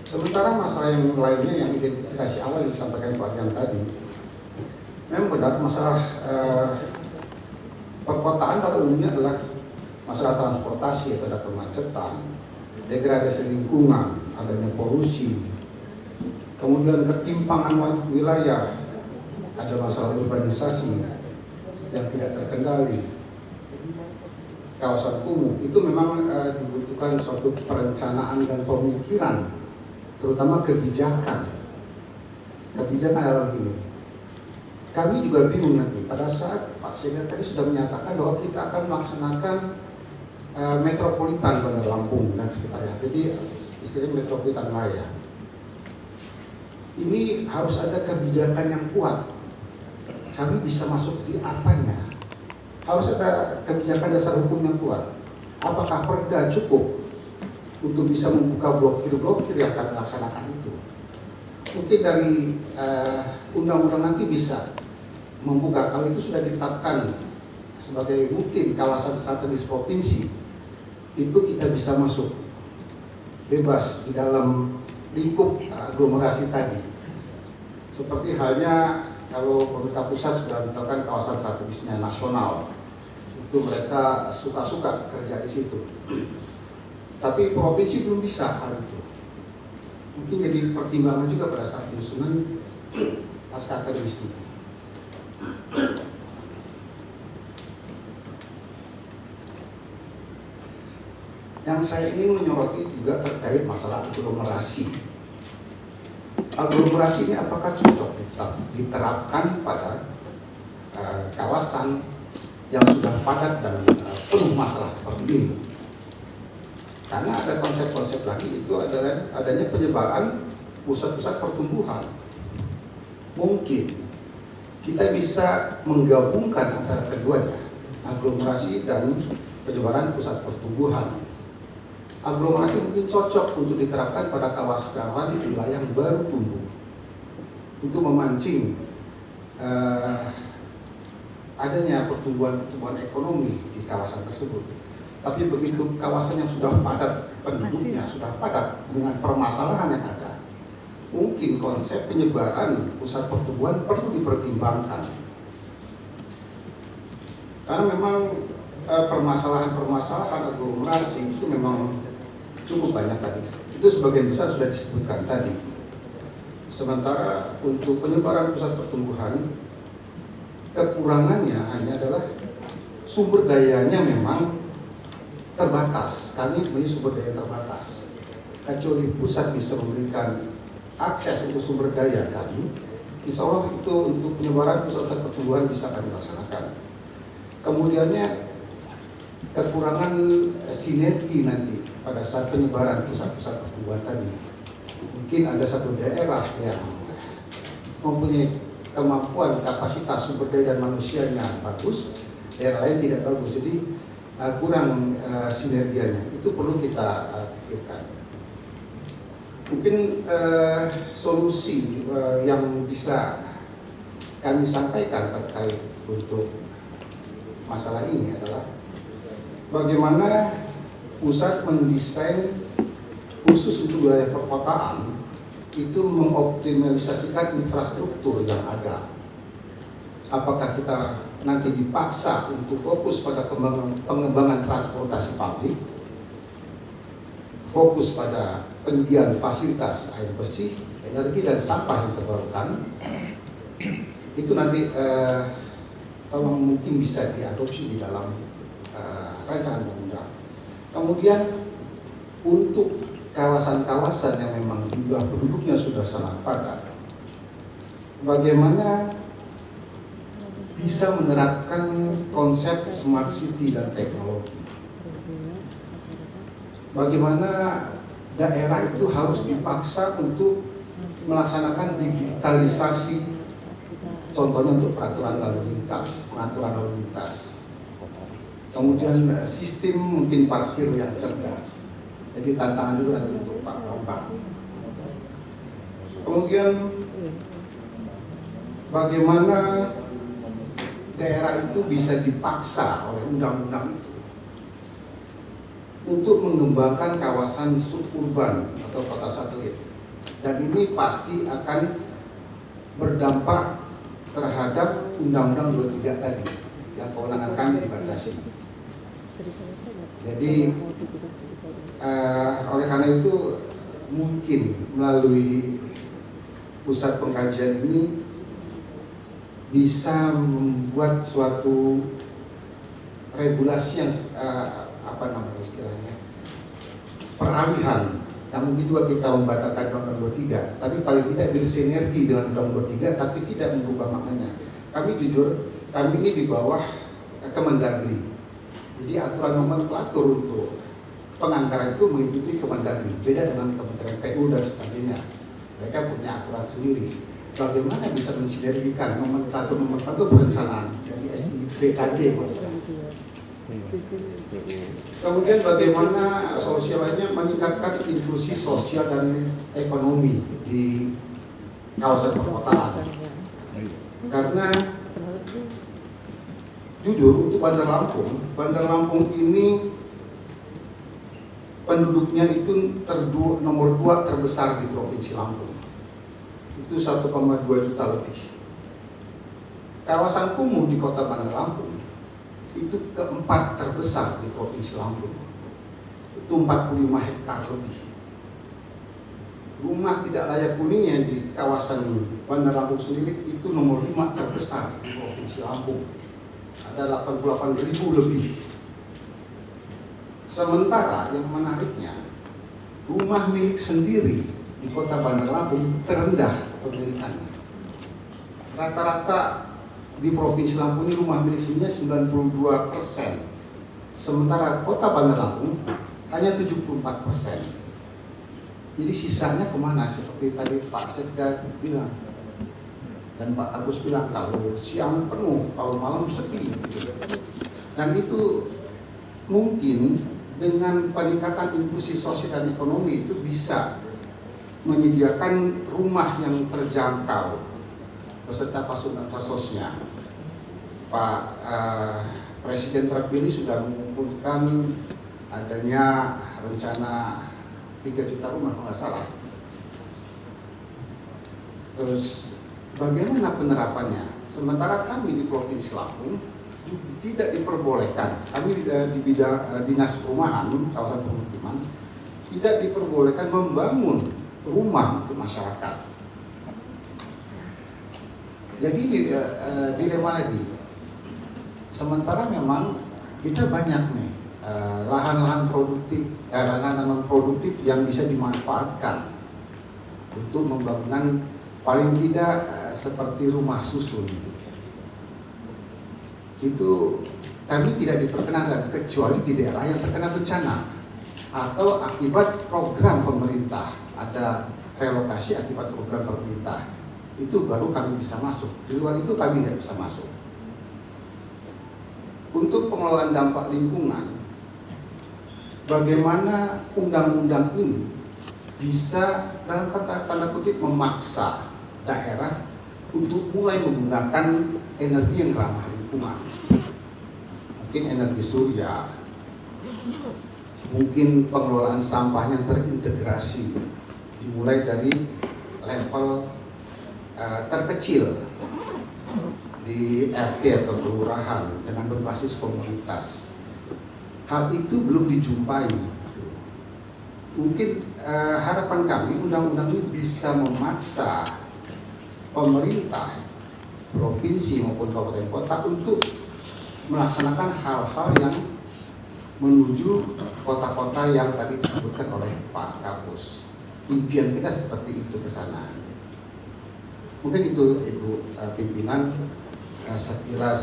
Sementara masalah yang lainnya yang identifikasi awal disampaikan Pak Dian tadi, memang benar masalah perkotaan pada umumnya adalah masalah transportasi, ada kemacetan, degradasi lingkungan, adanya polusi, kemudian ketimpangan wilayah, ada masalah urbanisasi yang tidak terkendali, kawasan kumuh. Itu memang dibutuhkan suatu perencanaan dan pemikiran, terutama kebijakan dalam ini. Kami juga bingung nanti pada saat Pak Senior tadi sudah menyatakan bahwa kita akan melaksanakan metropolitan Bandar Lampung dan sekitarnya. Jadi istilahnya metropolitan raya. Ini harus ada kebijakan yang kuat. Kami bisa masuk di apanya? Harus ada kebijakan dasar hukum yang kuat. Apakah Perda cukup untuk bisa membuka blokir-blokir yang akan melaksanakan itu? Mungkin dari undang-undang nanti bisa membuka, kalau itu sudah ditetapkan sebagai mungkin kawasan strategis provinsi, itu kita bisa masuk bebas di dalam lingkup aglomerasi tadi. Seperti halnya kalau pemerintah pusat sudah menetapkan kawasan strategisnya nasional, itu mereka suka-suka kerja di situ. Tapi provinsi belum bisa hal itu. Mungkin jadi pertimbangan juga pada saat penyusunan naskah akademis itu. Yang saya ingin menyoroti juga terkait masalah aglomerasi. Aglomerasi ini apakah cocok diterapkan pada kawasan yang sudah padat dan penuh masalah seperti ini? Karena ada konsep-konsep lagi, itu adalah adanya penyebaran pusat-pusat pertumbuhan. Mungkin kita bisa menggabungkan antara keduanya, aglomerasi dan penyebaran pusat pertumbuhan. Aglomerasi mungkin cocok untuk diterapkan pada kawasan wilayah yang baru tumbuh, untuk memancing adanya pertumbuhan ekonomi di kawasan tersebut. Tapi begitu kawasan yang sudah padat penduduknya, sudah padat dengan permasalahan yang ada, mungkin konsep penyebaran pusat pertumbuhan perlu dipertimbangkan. Karena memang permasalahan aglomerasi itu memang cukup banyak tadi. Itu sebagian besar sudah disebutkan tadi. Sementara untuk penyebaran pusat pertumbuhan, kekurangannya hanya adalah sumber dayanya memang terbatas. Kami punya sumber daya terbatas. Kecuali pusat bisa memberikan akses untuk sumber daya kami, insya Allah itu untuk penyebaran pusat pertumbuhan bisa kami laksanakan. Kemudiannya kekurangan sinergi nanti pada saat penyebaran pusat-pusat pertumbuhan tadi. Mungkin ada satu daerah yang mempunyai kemampuan, kapasitas sumber daya dan manusianya bagus, daerah lain tidak bagus, jadi kurang sinergianya. Itu perlu kita pikirkan. Mungkin solusi yang bisa kami sampaikan terkait untuk masalah ini adalah bagaimana pusat mendesain khusus untuk wilayah perkotaan itu mengoptimalisasikan infrastruktur yang ada. Apakah kita nanti dipaksa untuk fokus pada pengembangan transportasi publik, fokus pada penyediaan fasilitas air bersih, energi dan sampah yang terbarukan, itu nanti kalau mungkin bisa diadopsi di dalam rancangan undang-undang. Kemudian untuk kawasan-kawasan yang memang jumlah penduduknya sudah sangat padat, bagaimana bisa menerapkan konsep smart city dan teknologi? Bagaimana daerah itu harus dipaksa untuk melaksanakan digitalisasi, contohnya untuk peraturan lalu lintas, pengaturan lalu lintas. Kemudian sistem mungkin parkir yang cerdas. Jadi tantangan juga nanti untuk Pak Bambang. Kemudian bagaimana daerah itu bisa dipaksa oleh undang-undang itu untuk mengembangkan kawasan suburban atau kota satelit. Dan ini pasti akan berdampak terhadap Undang-Undang 23 tadi yang kewenangan kami dibatasi. Jadi oleh karena itu mungkin melalui pusat pengkajian ini bisa membuat suatu regulasi yang istilahnya peralihan. Yang mungkin juga kita membatalkan Undang-Undang 23, tapi paling tidak bersinergi dengan Undang-Undang 23, tapi tidak mengubah maknanya. Kami jujur, kami ini di bawah Kemendagri. Jadi aturan nomenklatur untuk penganggaran itu mengikuti Kemendagri, beda dengan Kementerian PU dan sebagainya. Mereka punya aturan sendiri. Bagaimana bisa mensinergikan nomenklatur perencanaan dari SIBKD maksudnya. Kemudian bagaimana sosialnya meningkatkan inklusi sosial dan ekonomi di kawasan perkotaan. Karena jujur untuk Bandar Lampung ini penduduknya itu nomor 2 terbesar di Provinsi Lampung. Itu 1,2 juta lebih. Kawasan kumuh di Kota Bandar Lampung itu keempat terbesar di Provinsi Lampung. Itu 45 hektar lebih. Rumah tidak layak huninya di kawasan Bandar Lampung sendiri itu nomor 5 terbesar di Provinsi Lampung. Ada 88.000 lebih. Sementara yang menariknya, rumah milik sendiri di Kota Bandar Lampung terendah kepemilikannya. Rata-rata di Provinsi Lampung ini rumah milik sendirinya 92%. Sementara Kota Bandar Lampung hanya 74%. Jadi sisanya kemana? Seperti tadi Pak Sekda bilang dan Pak Agus bilang, kalau siang penuh, kalau malam sepi. Dan itu mungkin dengan peningkatan inklusi sosial dan ekonomi itu bisa menyediakan rumah yang terjangkau beserta fasilitas-fasilitasnya. Pak Presiden terpilih sudah mengumpulkan adanya rencana 3 juta rumah kalau nggak salah. Terus bagaimana penerapannya? Sementara kami di Provinsi Lampung tidak diperbolehkan, kami di bidang dinas perumahan, kawasan permukiman, tidak diperbolehkan membangun rumah untuk masyarakat. Jadi dilema lagi. Sementara memang kita banyak nih lahan-lahan produktif, lahan non produktif yang bisa dimanfaatkan untuk pembangunan paling tidak seperti rumah susun. Itu kami tidak diperkenankan kecuali di daerah yang terkena bencana atau akibat program pemerintah, ada relokasi akibat program pemerintah, itu baru kami bisa masuk. Di luar itu kami tidak bisa masuk. Untuk pengelolaan dampak lingkungan, bagaimana undang-undang ini bisa dalam tanda kutip memaksa daerah untuk mulai menggunakan energi yang ramah lingkungan, mungkin energi surya, mungkin pengelolaan sampahnya terintegrasi, dimulai dari level terkecil di RT atau kelurahan dengan berbasis komunitas. Hal itu belum dijumpai. Mungkin harapan kami undang-undang ini bisa memaksa pemerintah provinsi maupun kabupaten kota untuk melaksanakan hal-hal yang menuju kota-kota yang tadi disebutkan oleh Pak Kapus. Impian kita seperti itu ke sana. Mungkin itu Ibu pimpinan sekilas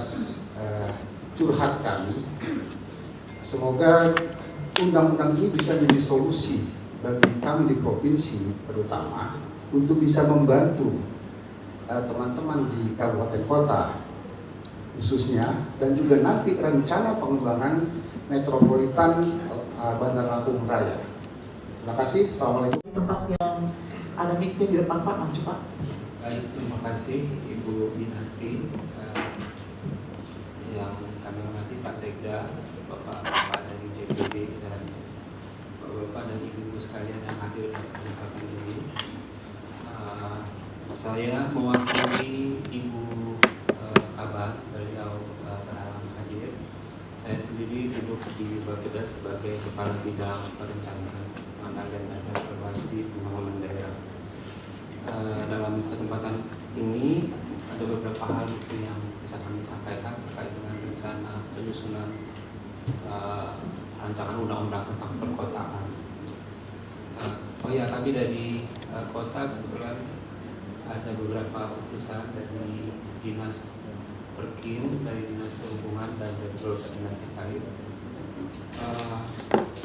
curhat kami. Semoga undang-undang ini bisa menjadi solusi bagi kami di provinsi terutama untuk bisa membantu teman-teman di kabupaten kota khususnya, dan juga nanti rencana pengembangan metropolitan Bandar Lampung Raya. Terima kasih. Assalamualaikum. Tempat yang ada mic-nya di depan Pak, maju Pak. Baik, terima kasih Ibu Minarti, yang kami hormati Pak Sekda, Bapak-bapak dari DPD, dan Bapak dan Ibu sekalian yang hadir pada kesempatan ini. Saya mewakili Ibu Kabar, beliau berhalangan hadir. Saya sendiri duduk di Bapeda sebagai Kepala Bidang Perencanaan, Anggaran dan Evaluasi Pembangunan Daerah. Dalam kesempatan ini ada beberapa hal yang bisa kami sampaikan terkait dengan rencana penyusunan rancangan undang-undang tentang perkotaan. Kami dari kota kebetulan ada beberapa utusan dari dinas Perkim, dari dinas perhubungan, dan dari beberapa dinas terkait.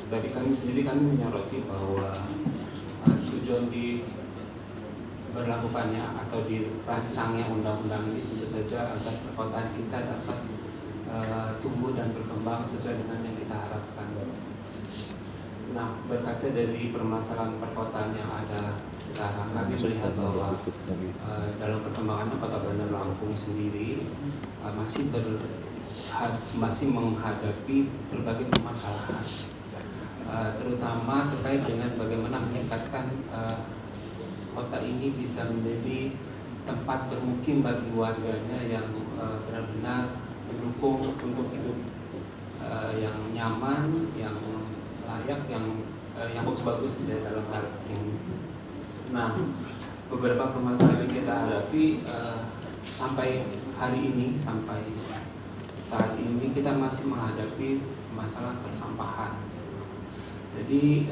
Dari kami sendiri kami menyoroti bahwa tujuan di berlakukannya atau dirancangnya undang-undang ini tentu saja agar perkotaan kita dapat tumbuh dan berkembang sesuai dengan yang kita harapkan. Nah, berkaca dari permasalahan perkotaan yang ada sekarang, kami melihat bahwa dalam perkembangannya Kota Bandar Lampung sendiri masih menghadapi berbagai permasalahan, terutama terkait dengan bagaimana meningkatkan kota ini bisa menjadi tempat bermukim bagi warganya yang benar-benar mendukung untuk hidup yang nyaman, yang layak, yang bagus-bagus di dalam hal ini. Nah, beberapa permasalahan yang kita hadapi sampai hari ini, sampai saat ini kita masih menghadapi masalah persampahan. Jadi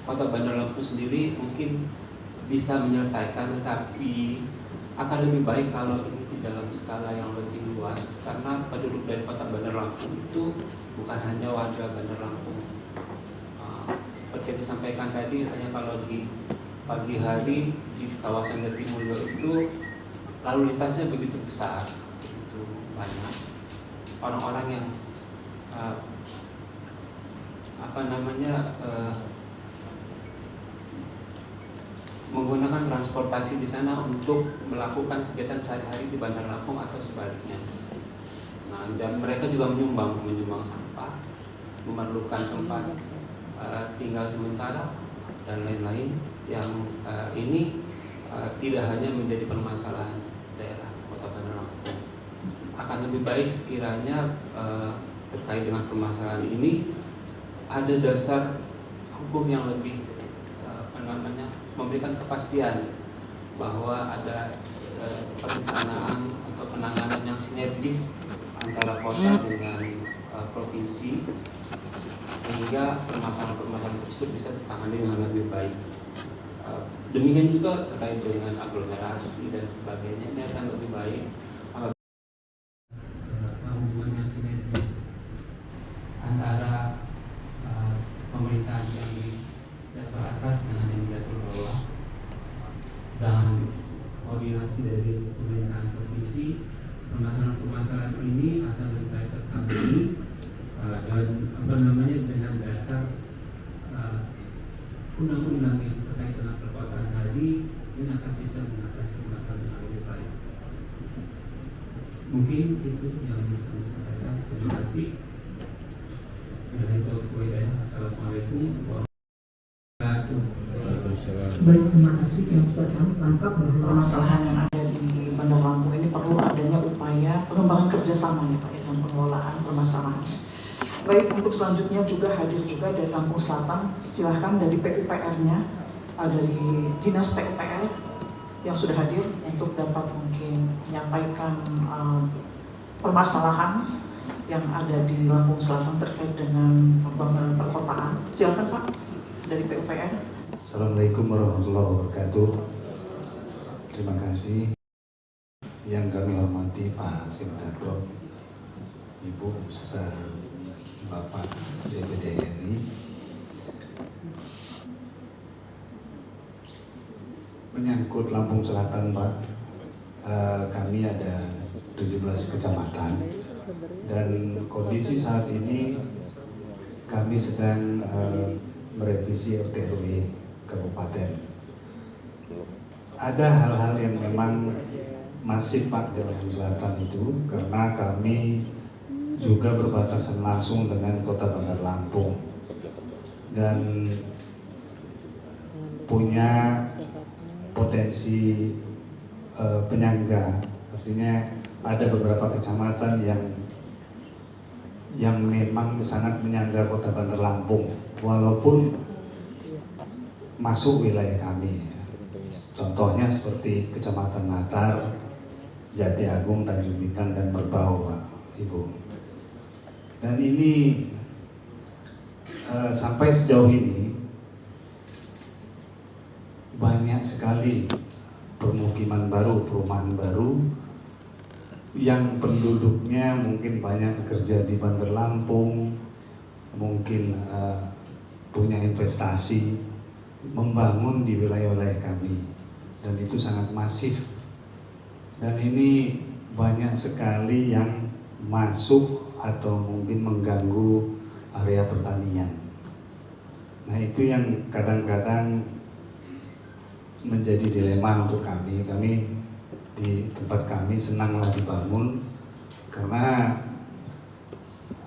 Kota Bandar Lampung sendiri mungkin bisa menyelesaikan, tetapi akan lebih baik kalau ini di dalam skala yang lebih luas, karena penduduk dari Kota Bandar Lampung itu bukan hanya warga Bandar Lampung. Seperti disampaikan tadi, hanya kalau di pagi hari di kawasan Jatimulyo itu lalu lintasnya begitu besar, begitu banyak orang-orang yang menggunakan transportasi di sana untuk melakukan kegiatan sehari-hari di Bandar Lampung atau sebaliknya. Nah, dan mereka juga menyumbang sampah, memerlukan tempat tinggal sementara dan lain-lain, yang ini tidak hanya menjadi permasalahan daerah Kota Bandar Lampung. Akan lebih baik sekiranya terkait dengan permasalahan ini ada dasar hukum yang lebih memberikan kepastian bahwa ada perencanaan atau penanganan yang sinergis antara kota dengan provinsi, sehingga permasalahan-permasalahan tersebut bisa ditangani dengan lebih baik. Demikian juga terkait dengan aglomerasi dan sebagainya, ini akan lebih baik hubungan yang sinergis koordinasi dari pemerintahan provinsi. Permasalahan-permasalahan ini akan kita tangani dan dengan dasar undang-undang yang terkait dengan perkotaan tadi, ini akan bisa mengatasi permasalahan yang lebih baik. Mungkin itu yang bisa kami sampaikan. Terima kasih. Assalamualaikum warahmatullahi wabarakatuh. Baik, terima kasih yang sudah kami tangkap bahwa permasalahan yang ada di Bandar Lampung ini perlu adanya upaya pengembangan kerjasama ya Pak ya, dalam pengelolaan permasalahan. Baik, untuk selanjutnya juga hadir juga dari Lampung Selatan, silahkan dari PUPR-nya, dari Dinas PUPR yang sudah hadir untuk dapat mungkin menyampaikan permasalahan yang ada di Lampung Selatan terkait dengan pembangunan perkotaan. Silakan Pak dari PUPR. Assalamualaikum warahmatullahi wabarakatuh. Terima kasih. Yang kami hormati Pak Hasim Dakro, Ibu serta Bapak DPD RI. Menyangkut Lampung Selatan Pak, kami ada 17 kecamatan dan kondisi saat ini kami sedang merevisi RT/RW kabupaten. Ada hal-hal yang memang masif Pak di Lampung Selatan itu karena kami juga berbatasan langsung dengan Kota Bandar Lampung dan punya potensi penyangga, artinya ada beberapa kecamatan yang memang sangat menyangga Kota Bandar Lampung walaupun masuk wilayah kami. Contohnya seperti Kecamatan Natar, Jati Agung, Tanjung Bintang, dan Merbau Pak Ibu. Dan ini sampai sejauh ini banyak sekali permukiman baru, perumahan baru yang penduduknya mungkin banyak bekerja di Bandar Lampung, mungkin punya investasi, membangun di wilayah-wilayah kami, dan itu sangat masif. Dan ini banyak sekali yang masuk atau mungkin mengganggu area pertanian. Nah itu yang kadang-kadang menjadi dilema untuk kami. Kami di tempat kami senanglah dibangun karena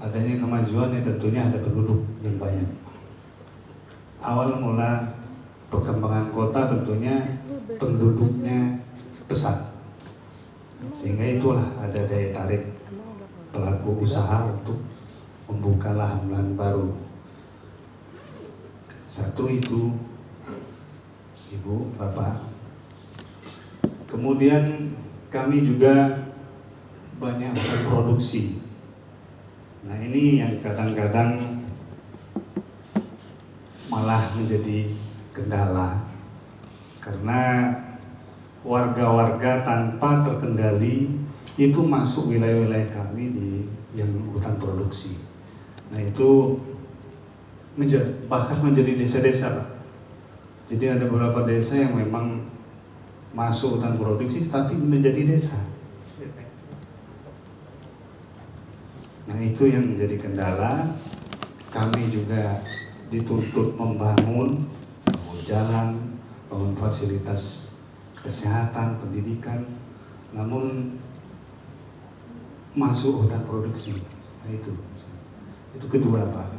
adanya kemajuan yang tentunya ada penduduk yang banyak. Awal mula perkembangan kota tentunya penduduknya pesat, sehingga itulah ada daya tarik pelaku usaha untuk membuka lahan-lahan baru. Satu itu, Ibu, Bapak. Kemudian kami juga banyak berproduksi. Nah ini yang kadang-kadang malah menjadi kendala karena warga-warga tanpa terkendali itu masuk wilayah-wilayah kami di yang hutan produksi. Nah itu bahkan menjadi desa-desa Pak. Jadi ada beberapa desa yang memang masuk hutan produksi tapi menjadi desa. Nah itu yang menjadi kendala. Kami juga dituntut membangun jalan, bangun fasilitas kesehatan, pendidikan, namun masuk hutan produksi. Nah itu kedua Pak.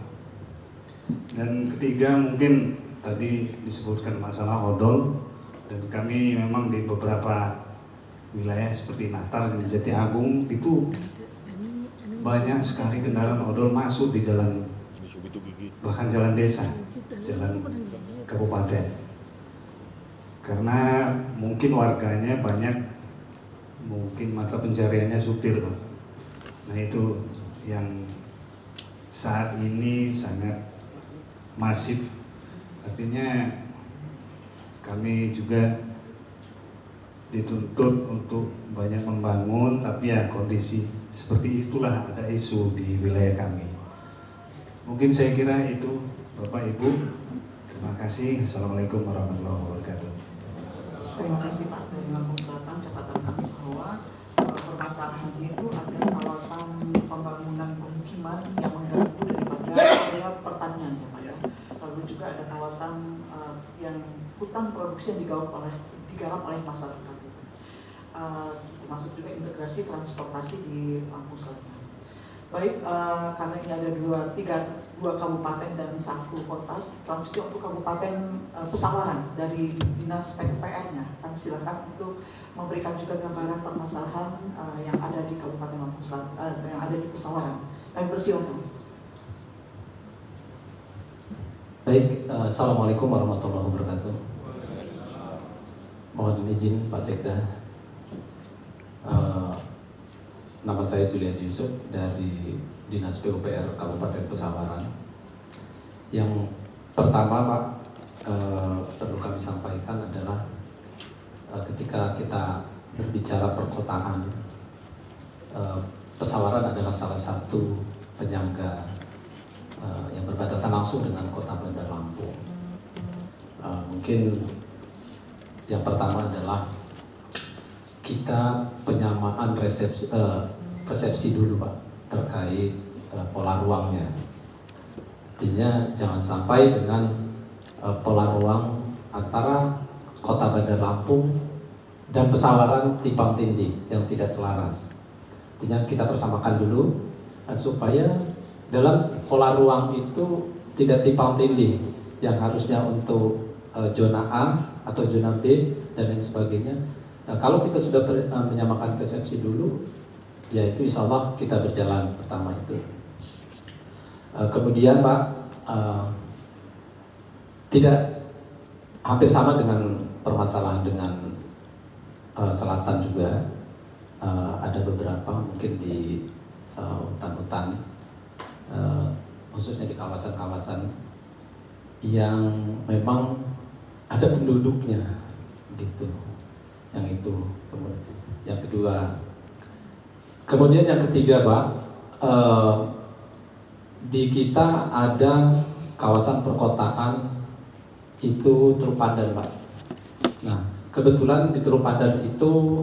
Dan ketiga mungkin tadi disebutkan masalah odol, dan kami memang di beberapa wilayah seperti Natar dan Jati Agung itu banyak sekali kendaraan odol masuk di jalan, bahkan jalan desa, jalan kabupaten, karena mungkin warganya banyak, mungkin mata pencariannya supir Pak. Nah itu yang saat ini sangat masif, artinya kami juga dituntut untuk banyak membangun, tapi ya kondisi seperti itulah ada isu di wilayah kami. Mungkin saya kira itu Bapak Ibu. Terima kasih. Assalamualaikum warahmatullahi wabarakatuh. Terima kasih Pak dari Lampung Selatan. produksi yang digarap oleh masyarakat. Termasuk juga integrasi transportasi di Lampung Selatan. Baik, karena ini ada dua kabupaten dan 1 kota, selanjutnya untuk Kabupaten Pesawaran dari Dinas PUPR-nya, kami silakan untuk memberikan juga gambaran permasalahan yang ada di Kabupaten Lampung Selatan, yang ada di Pesawaran. Kami persilakan. Baik, Assalamualaikum warahmatullahi wabarakatuh. Mohon izin Pak Sekda. Nama saya Julian Yusuf dari Dinas PUPR Kabupaten Pesawaran. Yang pertama Pak, perlu kami sampaikan adalah ketika kita berbicara perkotaan, Pesawaran adalah salah satu penyangga yang berbatasan langsung dengan Kota Bandar Lampung. Mungkin yang pertama adalah kita penyamaan persepsi dulu Pak terkait pola ruangnya. Artinya jangan sampai dengan pola ruang antara Kota Bandar Lampung dan Pesawaran timpang tindih yang tidak selaras. Artinya kita persamakan dulu supaya dalam pola ruang itu tidak timpang tindih, yang harusnya untuk zona A atau zona B dan lain sebagainya. Nah, kalau kita sudah menyamakan persepsi dulu, ya itu insya Allah kita berjalan pertama itu. Kemudian Pak, tidak hampir sama dengan permasalahan dengan selatan juga. Ada beberapa mungkin di hutan-hutan, khususnya di kawasan-kawasan yang memang ada penduduknya gitu. Yang itu, yang kedua. Kemudian yang ketiga Pak, di kita ada kawasan perkotaan itu Teluk Pandan Pak. Nah, kebetulan di Teluk Pandan itu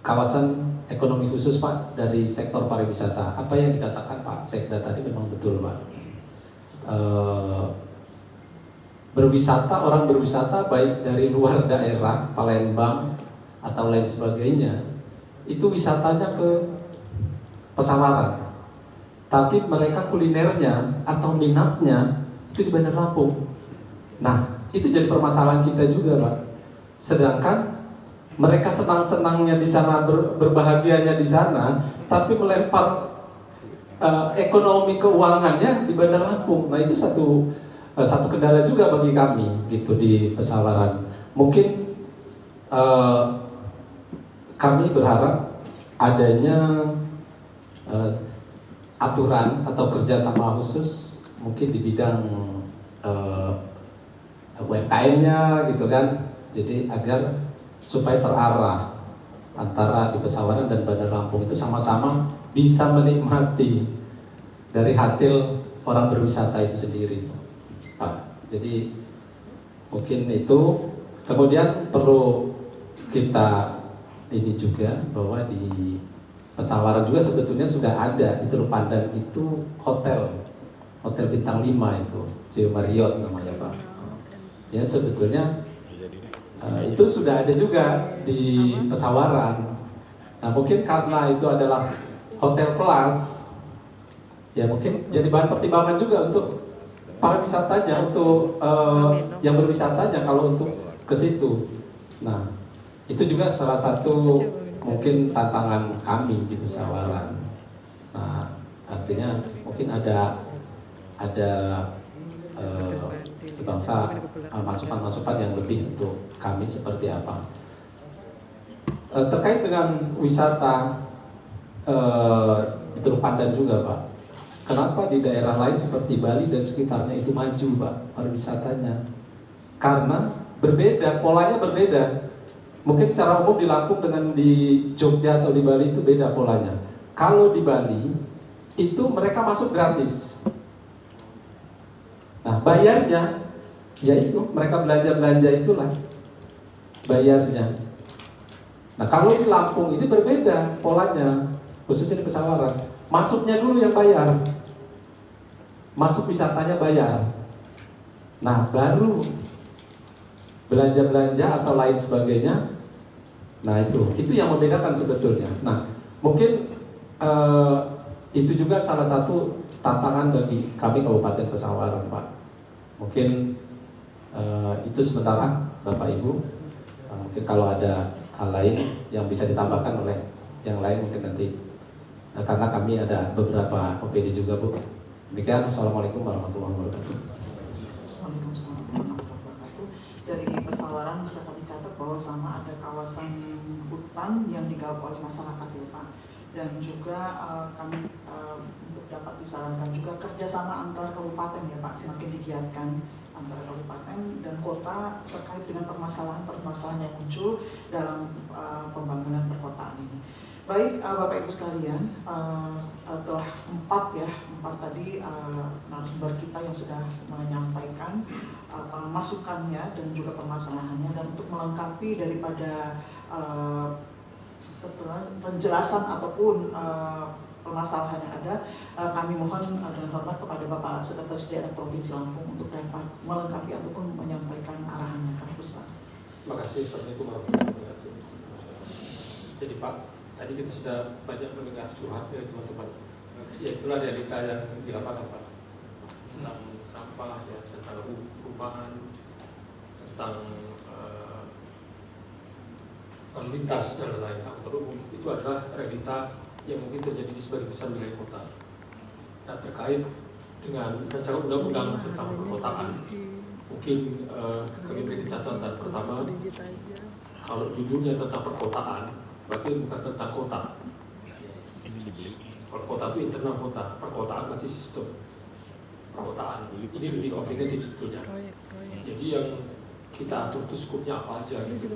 kawasan ekonomi khusus Pak dari sektor pariwisata. Apa yang dikatakan Pak Sekda tadi memang betul Pak. Orang berwisata baik dari luar daerah, Palembang atau lain sebagainya, itu wisatanya ke Pesawaran. Tapi mereka kulinernya atau minatnya itu di Bandar Lampung. Nah, itu jadi permasalahan kita juga Pak. Sedangkan mereka senang-senangnya di sana, berbahagianya di sana, tapi melempar ekonomi keuangannya di Bandar Lampung. Nah, itu satu kendala juga bagi kami gitu di Pesawaran. Mungkin kami berharap adanya aturan atau kerjasama khusus mungkin di bidang UMKM-nya gitu kan. Jadi agar supaya terarah antara di Pesawaran dan Bandar Lampung itu sama-sama bisa menikmati dari hasil orang berwisata itu sendiri. Pak, jadi mungkin itu. Kemudian perlu kita ini juga bahwa di Pesawaran juga sebetulnya sudah ada di Teluk Pandan itu hotel bintang 5 itu, Geo Marriott namanya Pak. Ya sebetulnya itu sudah ada juga di Pesawaran. Nah mungkin karena itu adalah hotel kelas, ya mungkin jadi bahan pertimbangan juga untuk para wisatanya, untuk yang berwisatanya kalau untuk ke situ. Nah, itu juga salah satu mungkin tantangan kami di Pesawaran. Nah, artinya mungkin ada sebangsa masukan-masukan yang lebih untuk kami seperti apa. Terkait dengan wisata di Teluk Pandan juga Pak. Kenapa di daerah lain seperti Bali dan sekitarnya itu maju Pak pariwisatanya? Karena berbeda, polanya berbeda. Mungkin secara umum di Lampung dengan di Jogja atau di Bali itu beda polanya. Kalau di Bali itu mereka masuk gratis. Nah bayarnya, yaitu mereka belanja itulah bayarnya. Nah kalau di Lampung ini berbeda polanya, khususnya di Pesawaran. Masuknya dulu yang bayar, masuk wisatanya bayar. Nah baru belanja-belanja atau lain sebagainya. Nah itu yang membedakan sebetulnya. Nah mungkin itu juga salah satu tantangan bagi kami Kabupaten Pesawaran, Pak. Mungkin itu sementara Bapak Ibu. Mungkin kalau ada hal lain yang bisa ditambahkan oleh yang lain mungkin nanti. Karena kami ada beberapa OPD juga, Bu. Demikian, Assalamualaikum warahmatullahi wabarakatuh. Waalaikumsalam warahmatullahi wabarakatuh. Dari Pesawaran bisa kami catat bahwa sama ada kawasan hutan yang digarap oleh masyarakat ya Pak. Dan juga kami untuk dapat disarankan juga kerjasama antar kabupaten ya Pak semakin digiatkan antara kabupaten dan kota terkait dengan permasalahan-permasalahan yang muncul dalam pembangunan perkotaan ini. Baik Bapak Ibu sekalian, telah empat tadi narasumber kita yang sudah menyampaikan masukannya dan juga permasalahannya, dan untuk melengkapi daripada penjelasan ataupun permasalahan yang ada, kami mohon dengan hormat kepada Bapak Sekretaris Daerah Provinsi Lampung untuk dapat melengkapi ataupun menyampaikan arahannya. Terima kasih. Assalamualaikum warahmatullahi wabarakatuh. Jadi Pak, tadi kita sudah banyak mendengar curhat dari teman-teman. Ya itulah realita yang di lapangan Pak, tentang sampah, ya, tentang perubahan, tentang lalu lintas dan lain-lain. Angkutan umum itu adalah realita yang mungkin terjadi di sebagian besar wilayah kota. Nah, terkait dengan rancangan undang-undang tentang perkotaan, mungkin kami beri catatan pertama, kalau judulnya tentang perkotaan, berarti bukan tentang kota. Kalau kota itu internal kota, perkotaan berarti sistem perkotaan. Ini lebih komplikated sebetulnya. Jadi yang kita atur itu skupnya apa aja gitu.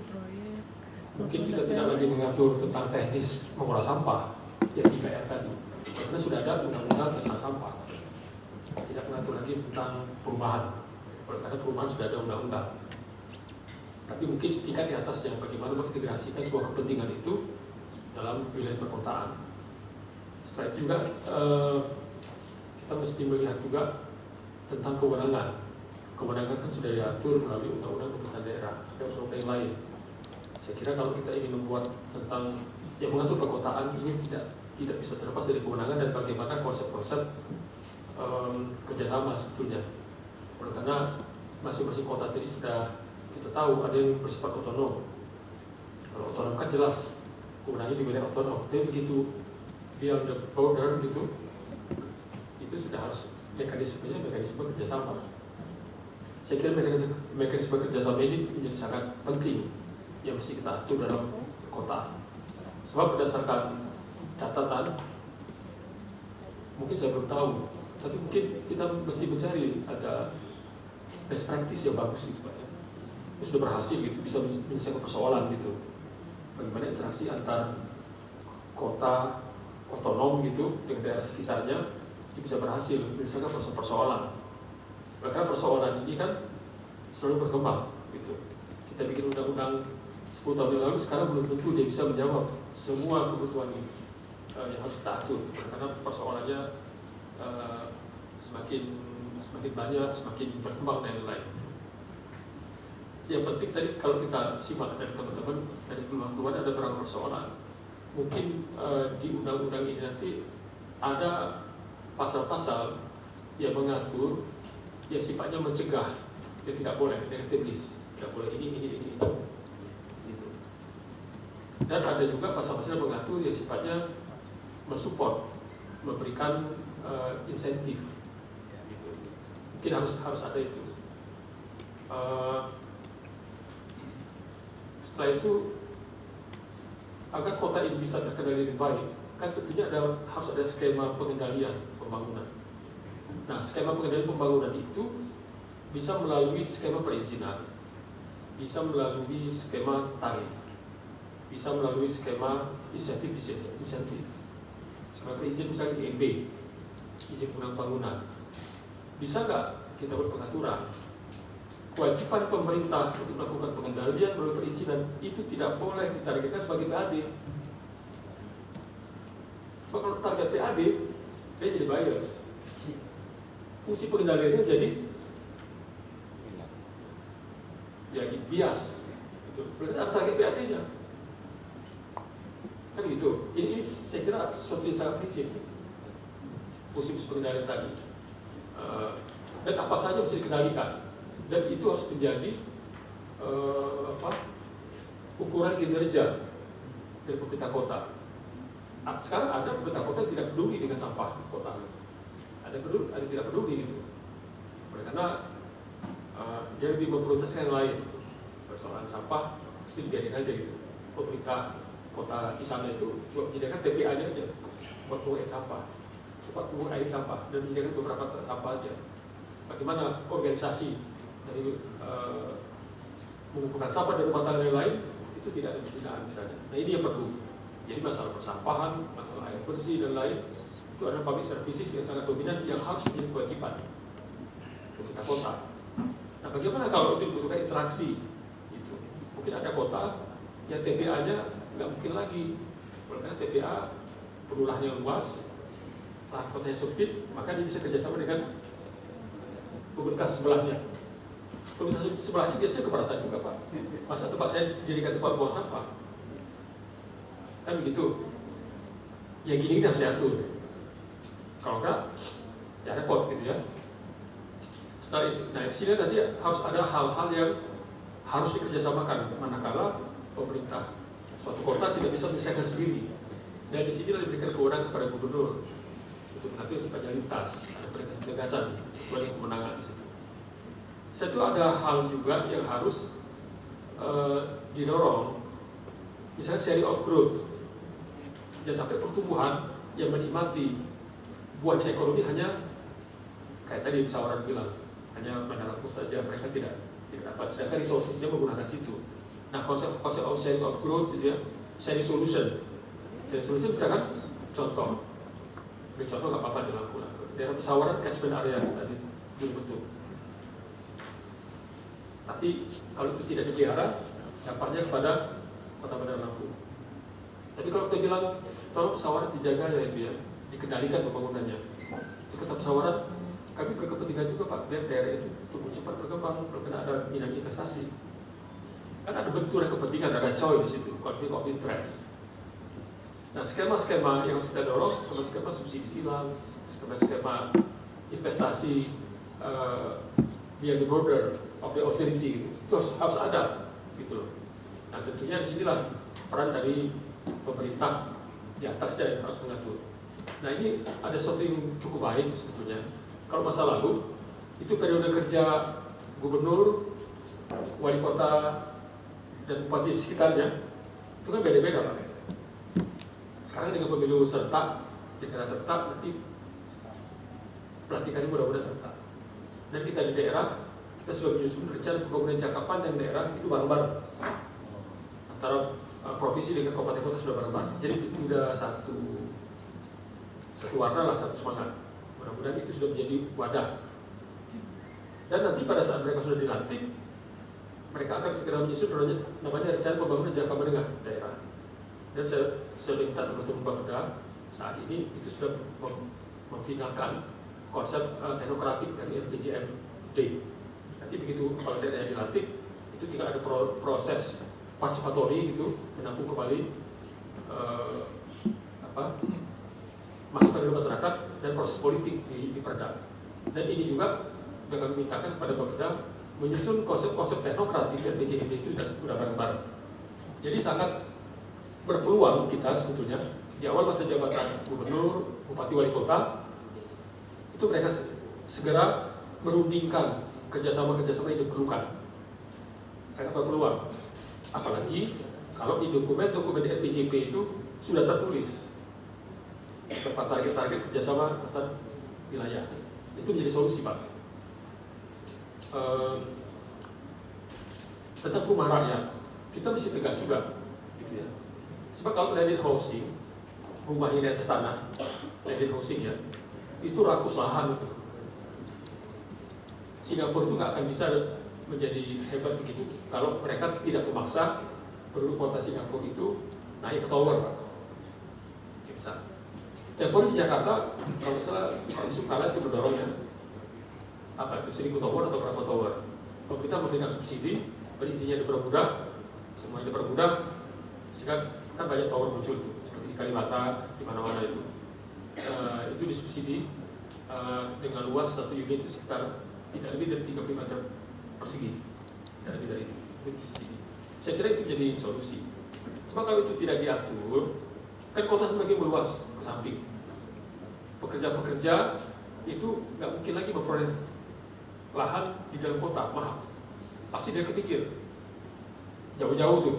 Mungkin kita tidak lagi mengatur tentang teknis mengolah sampah yang 3R tadi, karena sudah ada undang-undang tentang sampah. Tidak mengatur lagi tentang perumahan, karena perumahan sudah ada undang-undang. Tapi mungkin setingkat di atasnya, bagaimana mengintegrasikan sebuah kepentingan itu dalam wilayah perkotaan. Setelah itu juga kita mesti melihat juga tentang kewenangan. Kewenangan kan sudah diatur melalui undang-undang pemerintahan daerah, ada undang-undang yang lain. Saya kira kalau kita ingin membuat tentang yang mengatur perkotaan ini tidak bisa terlepas dari kewenangan dan bagaimana konsep-konsep kerjasama sebetulnya. Karena masing-masing kota tadi sudah kita tahu ada yang bersifat otonom. Kalau otonom kan jelas kewenangannya di wilayah otonom. Tapi begitu dia udah border gitu, itu sudah harus mekanisme kerjasama. Saya kira mekanisme kerjasama ini menjadi sangat penting yang mesti kita atur dalam kota. Sebab berdasarkan catatan, mungkin saya belum tahu, tapi mungkin kita mesti mencari ada best practice yang bagus gitu Pak. Itu sudah berhasil gitu, bisa menyelesaikan persoalan gitu. Bagaimana interaksi antar kota otonom gitu dengan daerah sekitarnya itu bisa berhasil menyelesaikan persoalan. Karena persoalan ini kan selalu berkembang gitu. Kita bikin undang-undang 10 tahun yang lalu, sekarang belum tentu dia bisa menjawab semua kebutuhan yang harus kita atur, karena persoalannya semakin banyak, semakin berkembang dan lain-lain. Yang penting tadi kalau kita simak dari teman-teman dari keluar ada beberapa persoalan. Mungkin di undang-undang ini nanti ada pasal-pasal yang mengatur yang sifatnya mencegah, yang tidak boleh, negativis, tidak boleh ini itu. Gitu. Dan ada juga pasal-pasal yang mengatur yang sifatnya mensupport, memberikan insentif. Gitu. Mungkin harus ada itu. Setelah itu, agar kota ini bisa terkendali dengan baik, kan tentunya harus ada skema pengendalian pembangunan. Nah, skema pengendalian pembangunan itu bisa melalui skema perizinan, bisa melalui skema tarif, bisa melalui skema insentif. Skema perizinan misalnya IMB, izin bangunan. Bisa nggak kita buat pengaturan? Kewajiban pemerintah untuk melakukan pengendalian melalui perizinan itu tidak boleh ditargetkan sebagai PAD. Sebab kalau target PAD, dia jadi bias. Fungsi pengendaliannya jadi bias, gitu. Berarti ada target PAD-nya, kan gitu. Ini saya kira sesuatu yang sangat prinsip, musim pengendalian tadi, dan apa saja bisa dikendalikan, dan itu harus menjadi ukuran kinerja dari pemerintah kota. Sekarang ada pemerintah kota yang tidak peduli dengan sampah kota, ada tidak peduli gitu, karena dia lebih memprioritaskan yang lain. Persoalan sampah itu dibiarin aja gitu. Pemerintah kota misalnya itu cuma menyediakan TPA-nya aja buat buang air sampah, buang air sampah, dan menyediakan beberapa truk sampah aja. Bagaimana organisasi dari mengumpulkan sampah dari rumah tangga yang lain itu tidak ada pembinaan misalnya. Nah ini yang perlu. Jadi masalah persampahan, masalah air bersih dan lain itu adalah public services yang sangat dominan yang harus menjadi kewajiban pemerintah kota. Nah bagaimana kalau itu dibutuhkan interaksi? Gitu. Mungkin ada kota yang TPA-nya nggak mungkin lagi, karena TPA perulahnya luas, lahan kotanya sempit, maka dia bisa kerjasama dengan pemerintah sebelahnya. Pemerintah sebelahnya biasanya keberatan juga Pak. Masa tempat saya jadikan tempat buang sampah? Kan begitu. Ya gini harus diatur. Kalau enggak, ya repot gitu ya. Setelah itu, nah di sini tadi harus ada hal-hal yang harus dikerjasamakan manakala pemerintah suatu kota tidak bisa menyelesaikan sendiri. Dan di sini diberikan kewenangan kepada gubernur untuk mengatur sifatnya lintas, ada penegasan sesuai dengan kemenangan di situ. Satu ada hal juga yang harus didorong, misalnya sharing of growth. Jangan sampai pertumbuhan yang menikmati buahnya ekonomi hanya kayak tadi pesawaran bilang, hanya Bandar Lampung saja, mereka tidak dapat. Sedangkan resources-nya menggunakan situ. Nah konsep of sharing of growth itu ya, sharing solution. Sharing solution misalkan contoh, beri contoh nggak apa-apa di Lampung lah. Daerah pesawaran catchment area tadi belum bentuk. Tapi kalau itu tidak dipelihara, dampaknya kepada kota Bandar Lampung. Tapi kalau kita bilang, tolong pesawaran dijaga ya itu ya, dikendalikan pembangunannya. Di kota pesawaran, kami berkepentingan juga Pak, biar daerah itu tumbuh cepat berkembang, karena ada minat investasi. Kan ada benturan kepentingan, ada coy di situ, konflik of interest. Nah skema-skema yang harus kita dorong, skema-skema subsidi silang, skema-skema investasi beyond the border of the authority itu harus ada gitu loh. Nah tentunya disinilah peran dari pemerintah di atasnya yang harus mengatur. Nah ini ada sesuatu yang cukup baik sebetulnya. Kalau masa lalu itu periode kerja gubernur, wali kota dan bupati sekitarnya itu kan beda-beda Pak. Sekarang dengan pemilu serentak, pilkada serentak, nanti pelantikannya mudah-mudahan serentak. Dan kita di daerah, kita sudah menyusun rencana pembangunan jangka panjang daerah itu bareng-bareng. Antara provinsi dengan kabupaten kota sudah bareng-bareng. Jadi sudah satu warna lah, satu semangat. Mudah-mudahan itu sudah menjadi wadah. Dan nanti pada saat mereka sudah dilantik, mereka akan segera menyusun namanya rencana pembangunan jangka menengah daerah. Dan saya minta teman-teman Bapeda saat ini itu sudah memfinalkan konsep teknokratik dari RPJMD. Nanti begitu kepala daerah yang dilantik, itu tinggal ada proses partisipatori gitu, menampung kembali masukan dari masyarakat dan proses politik di Perda. Dan ini juga kami mintakan kepada Bapeda menyusun konsep-konsep teknokratik RPJMD itu sudah bareng-bareng. Jadi sangat berpeluang kita sebetulnya di awal masa jabatan gubernur, bupati, wali kota itu mereka segera merundingkan kerjasama-kerjasama yang diperlukan. Sangat berpeluang. Apalagi kalau di dokumen-dokumen RPJP itu sudah tertulis beberapa target-target kerjasama antar wilayah. Itu menjadi solusi Pak. Tentang rumah rakyat, kita mesti tegas juga, gitu ya. Sebab kalau landed housing, rumah ini atas tanah, landed housing ya, itu rakus lahan. Singapura itu nggak akan bisa menjadi hebat begitu kalau mereka tidak memaksa penduduk kota Singapura itu naik ke tower, Pak. Bisa. Tempoh di Jakarta, kalau misalnya kalau Sukala itu mendorongnya apa itu 1000 tower atau berapa tower. Pemerintah memberikan subsidi perizinan dipermudah, semuanya dipermudah, sehingga kan banyak tower muncul tuh, seperti di Kalibata, di mana-mana itu. Itu disubsidi dengan luas satu unit itu sekitar tidak lebih dari 35 meter persegi, tidak lebih dari itu disubsidi. Saya kira itu jadi solusi. Sebab kalau itu tidak diatur, kan kota semakin meluas ke samping. Pekerja-pekerja itu nggak mungkin lagi memperoleh lahan di dalam kota, mahal. Pasti dia kepikir jauh-jauh tuh.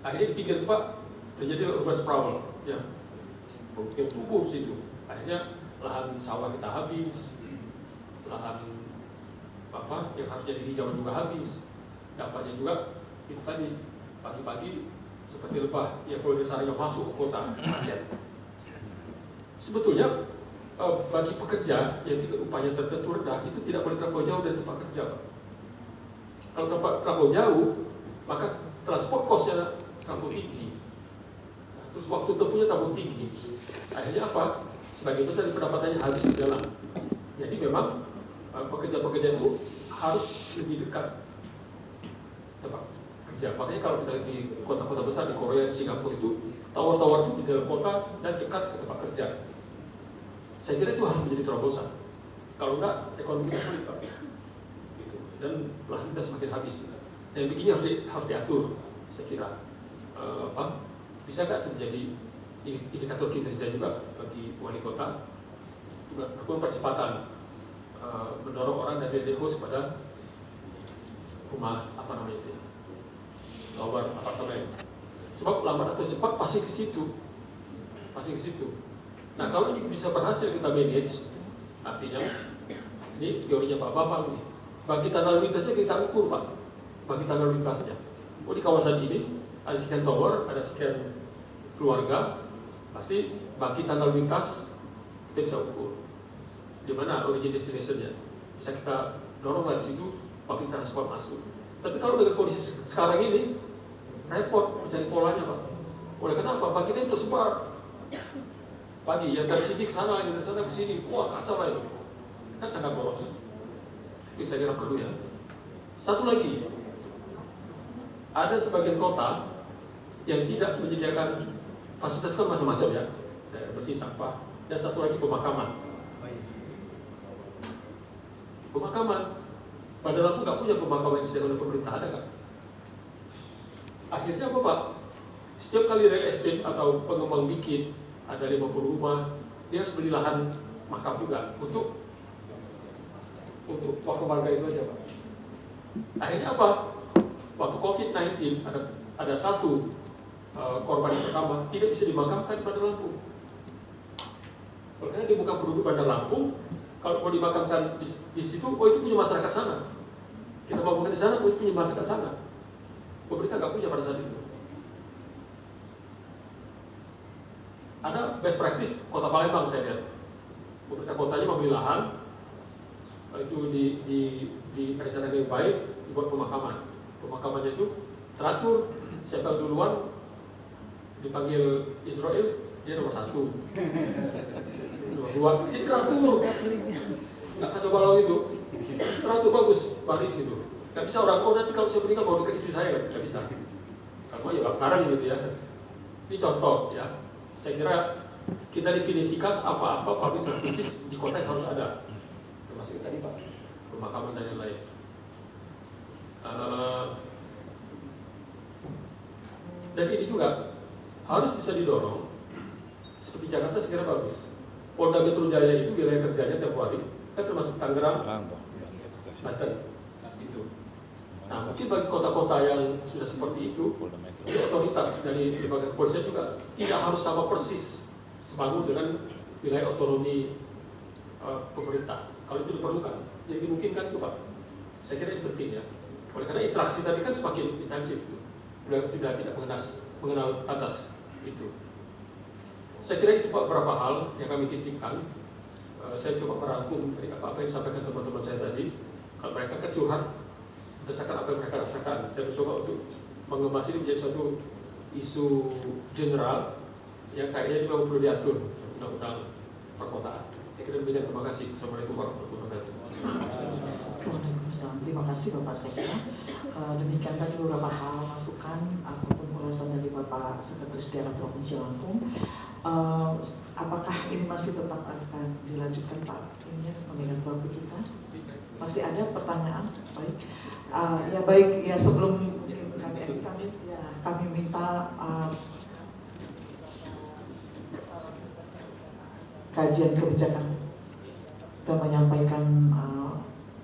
Akhirnya dipikir Pak, terjadi urban sprawl, ya, mungkin tumbuh situ. Akhirnya lahan sawah kita habis, lahan apa yang harus jadi hijau juga habis. Dampaknya juga itu tadi pagi-pagi seperti lebah yang kalau desanya masuk ke kota macet. Sebetulnya bagi pekerja yang tidak upahnya tertentu rendah itu tidak boleh terlalu jauh dari tempat kerja, Pak. Kalau tempat terlalu jauh, maka transport cost-nya terlalu tinggi. Nah, terus waktu tempuhnya terlalu tinggi. Akhirnya apa? Sebagian besar dari pendapatannya habis di jalan. Jadi memang pekerja-pekerja itu harus lebih dekat tempat kerja. Makanya kalau kita di kota-kota besar di Korea, Singapura itu tower-tower itu di dalam kota dan dekat ke tempat kerja. Saya kira itu harus menjadi terobosan. Kalau enggak, ekonomi kita sulit, Pak. Gitu. Dan lahan kita semakin habis. Dan begini harus diatur, saya kira. Bisa nggak itu menjadi indikator kinerja juga bagi wali kota? Melakukan percepatan, mendorong orang dari host kepada rumah tower apartemen. Sebab lambat atau cepat pasti ke situ. Nah, kalau ini bisa berhasil kita manage, artinya ini teorinya Pak Bambang nih. Bagi tanah lintasnya kita ukur, Pak. Bagi tanah lintasnya. Oh, di kawasan ini ada sekian tower, ada sekian keluarga. Berarti bagi tanah lintas kita bisa ukur. Di mana origin destination-nya? Bisa kita dorong dari situ bagi transport masuk. Tapi kalau dengan kondisi sekarang ini repot mencari polanya, Pak. Oleh kenapa? Bagi kita itu tersebar. Pagi yang dari sini ke sana, yang dari sana ke sini, wah kacau lah itu. Kan sangat boros. Itu saya kira perlu ya. Satu lagi, ada sebagian kota yang tidak menyediakan fasilitas kan macam-macam ya, daerah bersih sampah, dan satu lagi pemakaman. Bandar Lampung nggak punya pemakaman yang disediakan oleh pemerintah, ada nggak? Akhirnya apa, Pak? Setiap kali real estate atau pengembang bikin ada 50 rumah, dia harus beli lahan makam juga untuk warga itu aja, Pak. Akhirnya apa? Waktu COVID-19 ada satu korban yang pertama tidak bisa dimakamkan di Bandar Lampung. Karena dia bukan penduduk Bandar Lampung, kalau mau dimakamkan di situ, oh itu punya masyarakat sana. Kita makamkan di sana, oh itu punya masyarakat sana. Pemerintah nggak punya pada saat itu. Ada best practice Kota Palembang saya lihat. Pemerintah kotanya membeli lahan, itu direncanakan yang baik, dibuat pemakaman. Pemakamannya itu teratur, siapa duluan dipanggil Israel, dia nomor 1. Nomor 2, ini teratur. Nggak kacau balau itu. Teratur bagus, baris gitu. Nggak bisa orang, oh nanti kalau saya meninggal mau dekat istri saya, nggak bisa. Karena ya barang gitu ya. Ini contoh ya. Saya kira kita definisikan apa-apa public services di kota yang harus ada. Termasuk tadi Pak, pemakaman dan lain-lain. Dan ini juga harus bisa didorong. Seperti Jakarta saya kira bagus. Polda Metro Jaya itu wilayah kerjanya tiap hari, kan termasuk Tangerang, Banten, itu. Nah mungkin bagi kota-kota yang sudah seperti itu, otoritas dari lembaga kepolisian juga tidak harus sama persis sebangun dengan wilayah otonomi pemerintah. Kalau itu diperlukan, jadi dimungkinkan itu Pak. Saya kira ini penting ya. Oleh karena interaksi tadi kan semakin intensif, sudah tidak mengenal batas itu. Saya kira itu Pak beberapa hal yang kami titipkan. Saya coba merangkum dari apa-apa yang disampaikan teman-teman saya tadi. Kalau mereka kan curhat berdasarkan apa yang mereka rasakan, saya mencoba untuk mengemas ini menjadi suatu isu general yang kayaknya memang perlu diatur undang-undang perkotaan. Saya kira demikian, terima kasih. Assalamualaikum warahmatullahi wabarakatuh. Waalaikumsalam. Terima kasih Bapak Sekda. Demikian tadi beberapa hal masukan ataupun ulasan dari Bapak Sekretaris Daerah Provinsi Lampung. Apakah ini masih tetap akan dilanjutkan Pak? Ini mengingat waktu kita masih ada pertanyaan. Baik, ya baik ya sebelum kami minta kajian kebijakan dan menyampaikan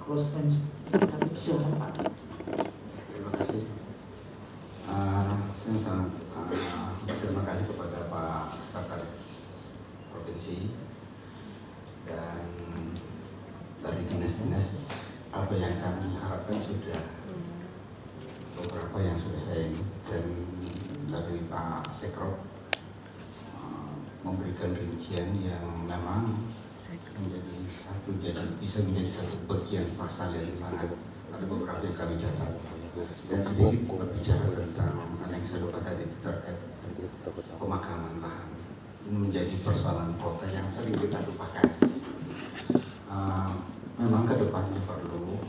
closing statement. Silakan Pak. Terima kasih. Saya sangat berterima kasih kepada Pak Sekretaris Provinsi dan dari dinas-dinas. Apa yang kami harapkan sudah beberapa yang sudah saya ini, dan dari Pak Sekrop memberikan rincian yang memang bisa menjadi satu bagian pasal yang sangat, ada beberapa yang kami catat, dan sedikit berbicara tentang aneks 2 tadi terkait pemakaman lahan. Ini menjadi persoalan kota yang sering kita lupakan. Memang ke depannya perlu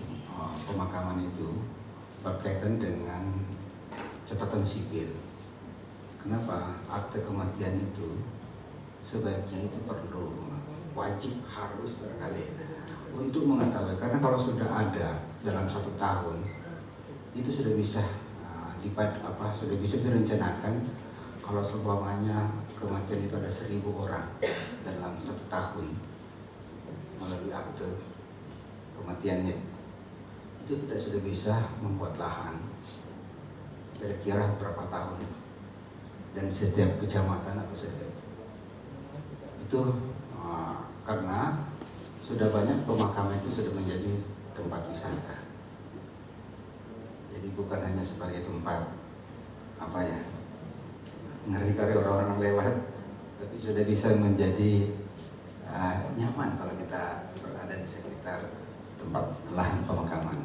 pemakaman itu berkaitan dengan catatan sipil. Kenapa? Akte kematian itu sebaiknya itu perlu, wajib, harus barangkali untuk mengetahui, karena kalau sudah ada dalam 1 tahun itu sudah bisa sudah bisa direncanakan. Kalau seumpamanya kematian itu ada 1.000 orang dalam 1 tahun melalui akte kematiannya, itu kita sudah bisa membuat lahan kira-kira berapa tahun, dan setiap kecamatan atau setiap itu karena sudah banyak pemakaman itu sudah menjadi tempat wisata. Jadi bukan hanya sebagai tempat ngeri-ngeri orang-orang lewat, tapi sudah bisa menjadi nyaman kalau kita berada di sekitar tempat lahan pemakaman.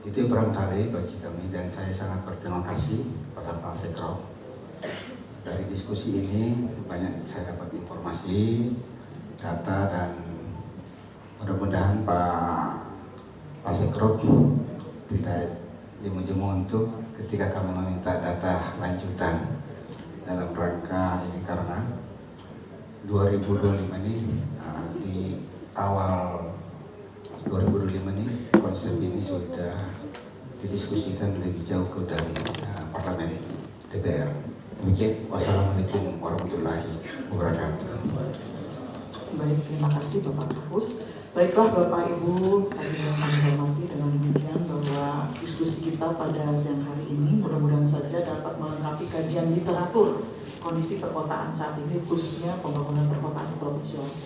Itu barangkali bagi kami, dan saya sangat berterima kasih pada Pak Sekrop. Dari diskusi ini banyak saya dapat informasi, data, dan mudah-mudahan Pak Sekrop tidak jemu-jemu untuk ketika kami meminta data lanjutan dalam rangka ini, karena 2025 ini di awal 2025 ini konsep ini sudah didiskusikan lebih jauh ke dari parlemen DPR. Demikian, wassalamualaikum warahmatullahi wabarakatuh. Baik, terima kasih Bapak Kapus. Baiklah Bapak Ibu, yang kami hormati, dengan demikian bahwa diskusi kita pada siang hari ini mudah-mudahan saja dapat melengkapi kajian literatur kondisi perkotaan saat ini, khususnya pembangunan perkotaan di Provinsi Lampung.